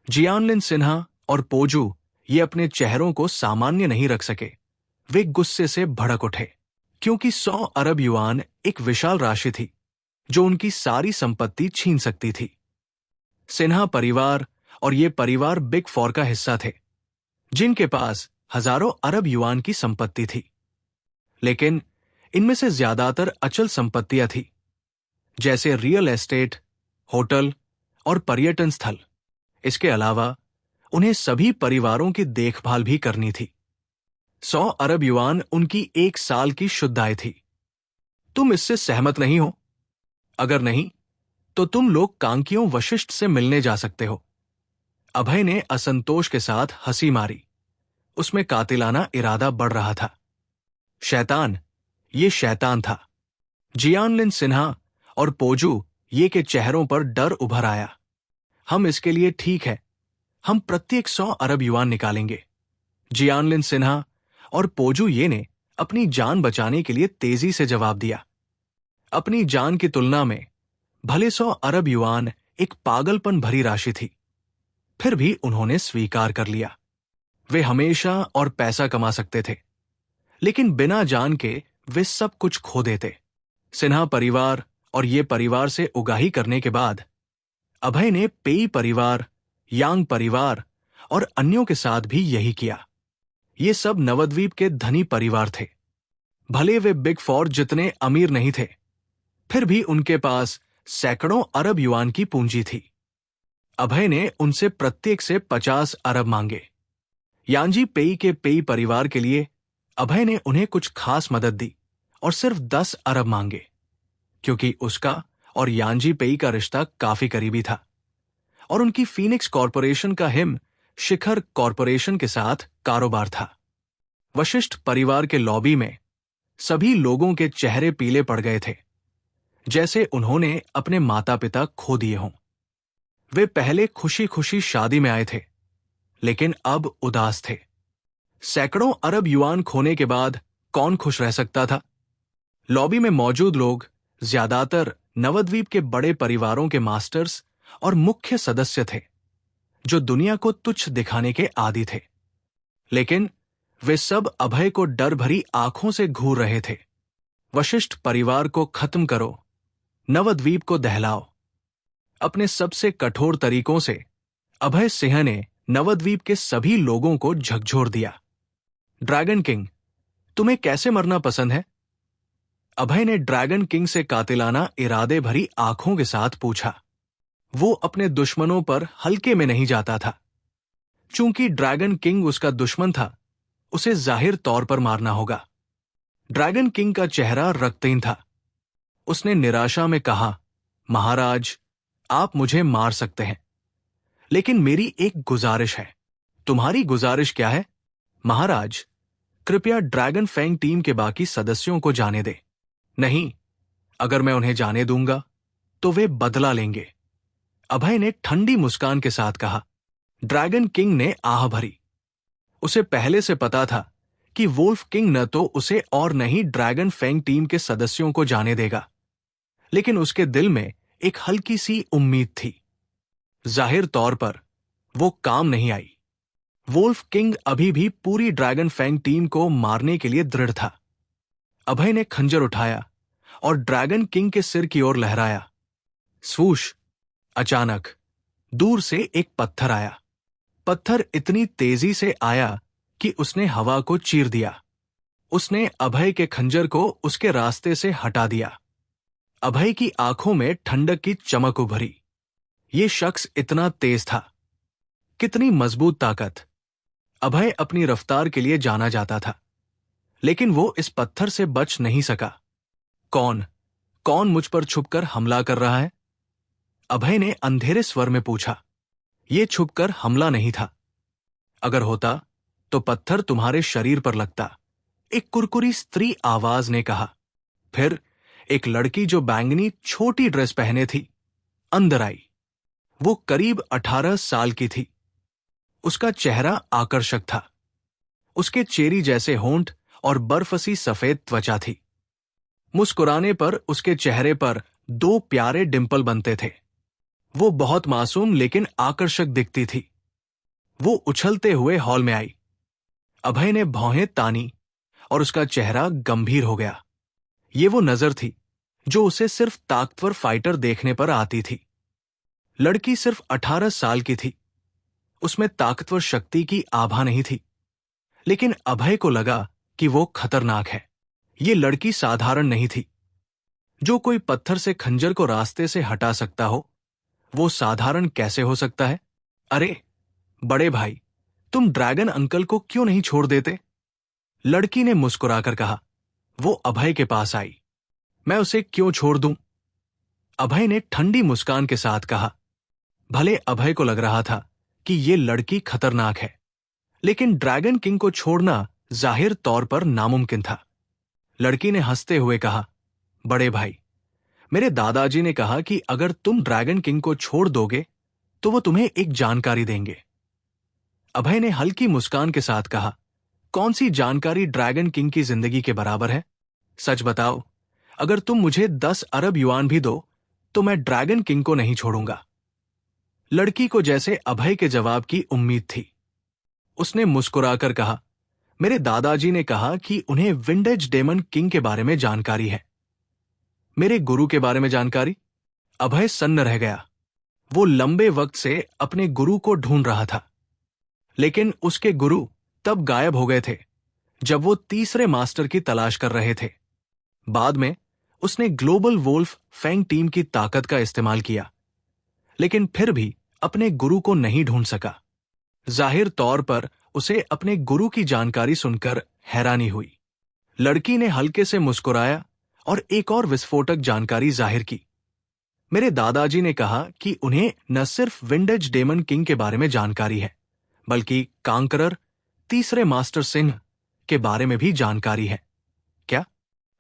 जियानलिन सिन्हा और पोजू ये अपने चेहरों को सामान्य नहीं रख सके। वे गुस्से से भड़क उठे, क्योंकि 100 अरब युआन एक विशाल राशि थी जो उनकी सारी संपत्ति छीन सकती थी। सिन्हा परिवार और ये परिवार बिग फोर का हिस्सा थे, जिनके पास हजारों अरब युआन की संपत्ति थी। लेकिन इनमें से ज्यादातर अचल संपत्तियां थी, जैसे रियल एस्टेट, होटल और पर्यटन स्थल। इसके अलावा उन्हें सभी परिवारों की देखभाल भी करनी थी। 100 अरब युआन उनकी एक साल की शुद्ध आय थी। तुम इससे सहमत नहीं हो? अगर नहीं, तो तुम लोग कांकियों वशिष्ठ से मिलने जा सकते हो। अभय ने असंतोष के साथ हंसी मारी। उसमें कातिलाना इरादा बढ़ रहा था। शैतान, ये शैतान था। जियानलिन सिन्हा और पोजू ये के चेहरों पर डर उभर आया। हम इसके लिए ठीक है, हम प्रत्येक 100 अरब युआन निकालेंगे। जियानलिन सिन्हा और पोजू ये ने अपनी जान बचाने के लिए तेजी से जवाब दिया। अपनी जान की तुलना में भले 100 अरब युआन एक पागलपन भरी राशि थी, फिर भी उन्होंने स्वीकार कर लिया। वे हमेशा और पैसा कमा सकते थे, लेकिन बिना जान के वे सब कुछ खो देते। सिन्हा परिवार और ये परिवार से उगाही करने के बाद अभय ने पेई परिवार, यांग परिवार और अन्यों के साथ भी यही किया। ये सब नवद्वीप के धनी परिवार थे। भले वे बिग फोर जितने अमीर नहीं थे, फिर भी उनके पास सैकड़ों अरब युआन की पूंजी थी। अभय ने उनसे प्रत्येक से 50 अरब मांगे। यांजी पेई के पेई परिवार के लिए अभय ने उन्हें कुछ खास मदद दी और सिर्फ 10 अरब मांगे, क्योंकि उसका और यांजी पेई का रिश्ता काफी करीबी था और उनकी फीनिक्स कॉरपोरेशन का हिम शिखर कॉरपोरेशन के साथ कारोबार था। वशिष्ठ परिवार के लॉबी में सभी लोगों के चेहरे पीले पड़ गए थे, जैसे उन्होंने अपने माता पिता खो दिए हों। वे पहले खुशी खुशी शादी में आए थे, लेकिन अब उदास थे। सैकड़ों अरब युआन खोने के बाद कौन खुश रह सकता था? लॉबी में मौजूद लोग ज्यादातर नवद्वीप के बड़े परिवारों के मास्टर्स और मुख्य सदस्य थे जो दुनिया को तुच्छ दिखाने के आदी थे, लेकिन वे सब अभय को डर भरी आंखों से घूर रहे थे। वशिष्ठ परिवार को खत्म करो, नवद्वीप को दहलाओ। अपने सबसे कठोर तरीकों से अभय सिंह ने नवद्वीप के सभी लोगों को झकझोर दिया। ड्रैगन किंग, तुम्हें कैसे मरना पसंद है? अभय ने ड्रैगन किंग से कातिलाना इरादे भरी आंखों के साथ पूछा। वो अपने दुश्मनों पर हल्के में नहीं जाता था। चूंकि ड्रैगन किंग उसका दुश्मन था, उसे जाहिर तौर पर मारना होगा। ड्रैगन किंग का चेहरा रक्तहीन था। उसने निराशा में कहा, महाराज, आप मुझे मार सकते हैं, लेकिन मेरी एक गुजारिश है। तुम्हारी गुजारिश क्या है? महाराज, कृपया ड्रैगन फैंग टीम के बाकी सदस्यों को जाने दे। नहीं, अगर मैं उन्हें जाने दूंगा तो वे बदला लेंगे, अभय ने ठंडी मुस्कान के साथ कहा। ड्रैगन किंग ने आह भरी। उसे पहले से पता था कि वोल्फ किंग न तो उसे और न ही ड्रैगन फैंग टीम के सदस्यों को जाने देगा, लेकिन उसके दिल में एक हल्की सी उम्मीद थी। जाहिर तौर पर वो काम नहीं आई। वोल्फ किंग अभी भी पूरी ड्रैगन फैंग टीम को मारने के लिए दृढ़ था। अभय ने खंजर उठाया और ड्रैगन किंग के सिर की ओर लहराया। स्वूश! अचानक दूर से एक पत्थर आया। पत्थर इतनी तेजी से आया कि उसने हवा को चीर दिया। उसने अभय के खंजर को उसके रास्ते से हटा दिया। अभय की आंखों में ठंडक की चमक उभरी। ये शख्स इतना तेज था। कितनी मजबूत ताकत! अभय अपनी रफ्तार के लिए जाना जाता था, लेकिन वो इस पत्थर से बच नहीं सका। कौन मुझ पर छुपकर हमला कर रहा है? अभय ने अंधेरे स्वर में पूछा। यह छुपकर हमला नहीं था। अगर होता तो पत्थर तुम्हारे शरीर पर लगता, एक कुरकुरी स्त्री आवाज ने कहा। फिर एक लड़की जो बैंगनी छोटी ड्रेस पहने थी अंदर आई। वो करीब 18 साल की थी। उसका चेहरा आकर्षक था। उसके चेरी जैसे होंठ और बर्फसी सफेद त्वचा थी। मुस्कुराने पर उसके चेहरे पर 2 प्यारे डिंपल बनते थे। वो बहुत मासूम लेकिन आकर्षक दिखती थी। वो उछलते हुए हॉल में आई। अभय ने भौहें तानी और उसका चेहरा गंभीर हो गया। ये वो नजर थी जो उसे सिर्फ ताकतवर फाइटर देखने पर आती थी। लड़की सिर्फ 18 साल की थी। उसमें ताकतवर शक्ति की आभा नहीं थी, लेकिन अभय को लगा कि वो खतरनाक है। ये लड़की साधारण नहीं थी। जो कोई पत्थर से खंजर को रास्ते से हटा सकता हो, वो साधारण कैसे हो सकता है? अरे बड़े भाई, तुम ड्रैगन अंकल को क्यों नहीं छोड़ देते? लड़की ने मुस्कुराकर कहा। वो अभय के पास आई। मैं उसे क्यों छोड़ दूं? अभय ने ठंडी मुस्कान के साथ कहा। भले अभय को लग रहा था कि ये लड़की खतरनाक है, लेकिन ड्रैगन किंग को छोड़ना जाहिर तौर पर नामुमकिन था। लड़की ने हंसते हुए कहा, बड़े भाई, मेरे दादाजी ने कहा कि अगर तुम ड्रैगन किंग को छोड़ दोगे तो वो तुम्हें एक जानकारी देंगे। अभय ने हल्की मुस्कान के साथ कहा, कौन सी जानकारी ड्रैगन किंग की जिंदगी के बराबर है? सच बताओ, अगर तुम मुझे 10 अरब युआन भी दो तो मैं ड्रैगन किंग को नहीं छोड़ूंगा। लड़की को जैसे अभय के जवाब की उम्मीद थी। उसने मुस्कुराकर कहा, मेरे दादाजी ने कहा कि उन्हें विंडेज डेमन किंग के बारे में जानकारी है। मेरे गुरु के बारे में जानकारी? अभय सन्न रह गया। वो लंबे वक्त से अपने गुरु को ढूंढ रहा था, लेकिन उसके गुरु तब गायब हो गए थे जब वो तीसरे मास्टर की तलाश कर रहे थे। बाद में उसने ग्लोबल वोल्फ फैंग टीम की ताकत का इस्तेमाल किया, लेकिन फिर भी अपने गुरु को नहीं ढूंढ सका। जाहिर तौर पर उसे अपने गुरु की जानकारी सुनकर हैरानी हुई। लड़की ने हल्के से मुस्कुराया और एक और विस्फोटक जानकारी जाहिर की। मेरे दादाजी ने कहा कि उन्हें न सिर्फ विंडेज डेमन किंग के बारे में जानकारी है, बल्कि कांकरर तीसरे मास्टर सिंह के बारे में भी जानकारी है। क्या?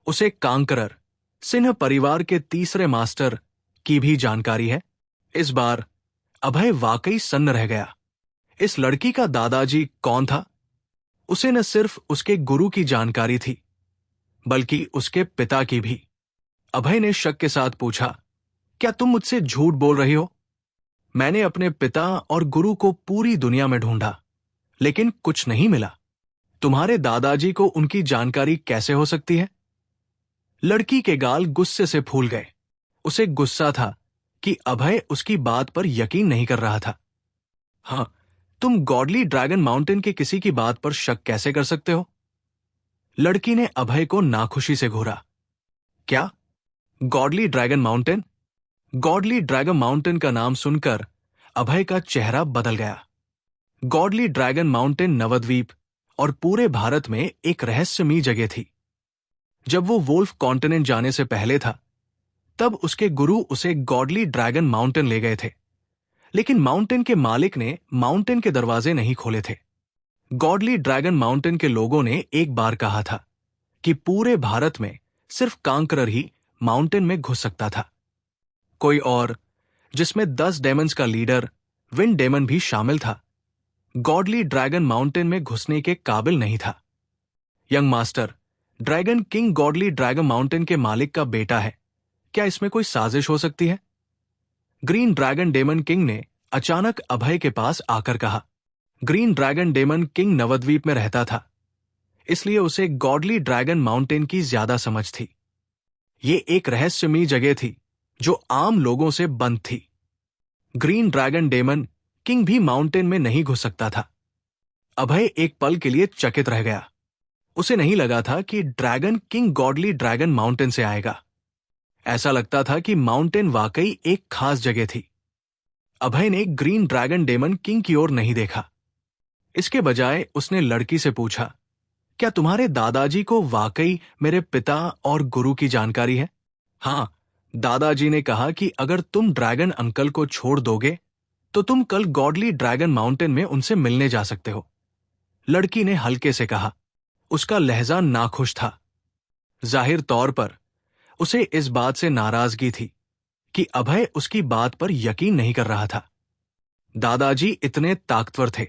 उसे कांकरर सिंह परिवार के तीसरे मास्टर की भी जानकारी है? इस बार अभय वाकई सन्न रह गया। इस लड़की का दादाजी कौन था? उसे न सिर्फ उसके गुरु की जानकारी थी, बल्कि उसके पिता की भी। अभय ने शक के साथ पूछा, क्या तुम मुझसे झूठ बोल रही हो? मैंने अपने पिता और गुरु को पूरी दुनिया में ढूंढा, लेकिन कुछ नहीं मिला। तुम्हारे दादाजी को उनकी जानकारी कैसे हो सकती है? लड़की के गाल गुस्से से फूल गए। उसे गुस्सा था कि अभय उसकी बात पर यकीन नहीं कर रहा था। हाँ, तुम गॉडली ड्रैगन माउंटेन के किसी की बात पर शक कैसे कर सकते हो? लड़की ने अभय को नाखुशी से घूरा। क्या? Godly dragon mountain? Godly dragon mountain का नाम सुनकर अभय का चेहरा बदल गया। गॉडली ड्रैगन माउंटेन नवद्वीप और पूरे भारत में एक रहस्यमयी जगह थी। जब वो वोल्फ कॉन्टिनेंट जाने से पहले था, तब उसके गुरु उसे गॉडली ड्रैगन माउंटेन ले गए थे, लेकिन माउंटेन के मालिक ने माउंटेन के दरवाजे नहीं खोले थे। गॉडली ड्रैगन माउंटेन के लोगों ने एक बार कहा था कि पूरे भारत में सिर्फ कांकरर ही माउंटेन में घुस सकता था। कोई और, जिसमें 10 डेमन्स का लीडर विंड डेमन भी शामिल था, गॉडली ड्रैगन माउंटेन में घुसने के काबिल नहीं था। Young master, dragon king godly dragon mountain के मालिक का बेटा है। क्या इसमें कोई साजिश हो सकती है? ग्रीन ड्रैगन डेमन किंग ने अचानक अभय के पास आकर कहा। Green dragon demon king Navadweep में रहता था, इसलिए उसे गॉडली ड्रैगन माउंटेन की ज्यादा समझ थी। ये एक रहस्यमयी जगह थी जो आम लोगों से बंद थी। ग्रीन ड्रैगन डेमन किंग भी माउंटेन में नहीं घुस सकता था। अभय एक पल के लिए चकित रह गया। उसे नहीं लगा था कि dragon king godly dragon mountain से आएगा। ऐसा लगता था कि माउंटेन वाकई एक खास जगह थी। अभय ने ग्रीन ड्रैगन डेमन किंग की ओर नहीं देखा। इसके बजाय उसने लड़की से पूछा, क्या तुम्हारे दादाजी को वाकई मेरे पिता और गुरु की जानकारी है? हाँ, दादाजी ने कहा कि अगर तुम ड्रैगन अंकल को छोड़ दोगे तो तुम कल गॉडली ड्रैगन माउंटेन में उनसे मिलने जा सकते हो। लड़की ने हल्के से कहा। उसका लहजा नाखुश था। जाहिर तौर पर उसे इस बात से नाराजगी थी कि अभय उसकी बात पर यकीन नहीं कर रहा था। दादाजी इतने ताकतवर थे।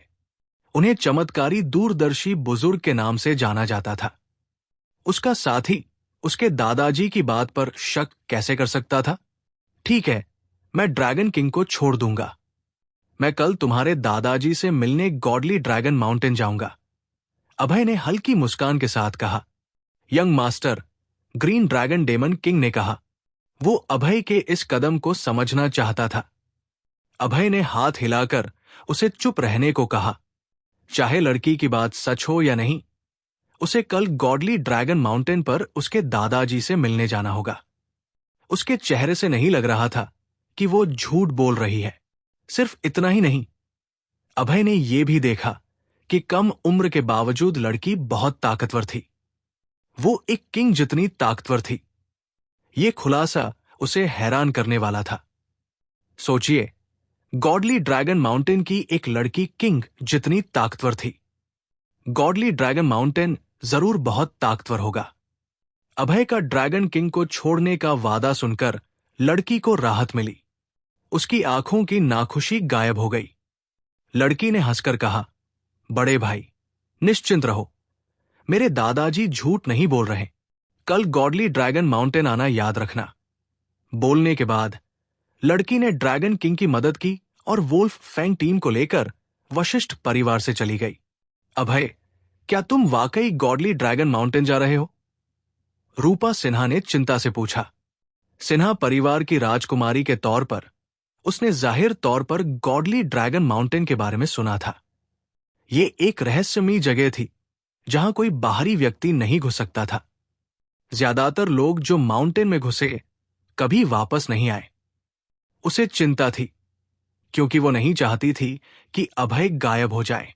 उन्हें चमत्कारी दूरदर्शी बुजुर्ग के नाम से जाना जाता था। उसका साथी उसके दादाजी की बात पर शक कैसे कर सकता था? ठीक है, मैं ड्रैगन किंग को छोड़ दूंगा। मैं कल तुम्हारे दादाजी से मिलने गॉडली ड्रैगन माउंटेन जाऊंगा। अभय ने हल्की मुस्कान के साथ कहा। Young master, green dragon demon king ने कहा। वो अभय के इस कदम को समझना चाहता था। अभय ने हाथ हिलाकर उसे चुप रहने को कहा। चाहे लड़की की बात सच हो या नहीं, उसे कल गॉडली ड्रैगन माउंटेन पर उसके दादाजी से मिलने जाना होगा। उसके चेहरे से नहीं लग रहा था कि वो झूठ बोल रही है। सिर्फ इतना ही नहीं, अभय ने यह भी देखा कि कम उम्र के बावजूद लड़की बहुत ताकतवर थी। वो एक किंग जितनी ताकतवर थी। ये खुलासा उसे हैरान करने वाला था। सोचिए, गॉडली ड्रैगन माउंटेन की एक लड़की किंग जितनी ताकतवर थी। गॉडली ड्रैगन माउंटेन जरूर बहुत ताकतवर होगा। अभय का ड्रैगन किंग को छोड़ने का वादा सुनकर लड़की को राहत मिली। उसकी आंखों की नाखुशी गायब हो गई। लड़की ने हंसकर कहा, बड़े भाई, निश्चिंत रहो। मेरे दादाजी झूठ नहीं बोल रहे। कल गॉडली ड्रैगन माउंटेन आना याद रखना। बोलने के बाद लड़की ने ड्रैगन किंग की मदद की और वोल्फ फैंग टीम को लेकर वशिष्ठ परिवार से चली गई। अभय, क्या तुम वाकई गॉडली ड्रैगन माउंटेन जा रहे हो? रूपा सिन्हा ने चिंता से पूछा। सिन्हा परिवार की राजकुमारी के तौर पर उसने जाहिर तौर पर गॉडली ड्रैगन माउंटेन के बारे में सुना था। ये एक रहस्यमयी जगह थी जहां कोई बाहरी व्यक्ति नहीं घुस सकता था। ज्यादातर लोग जो माउंटेन में घुसे कभी वापस नहीं आए। उसे चिंता थी, क्योंकि वो नहीं चाहती थी कि अभय गायब हो जाए।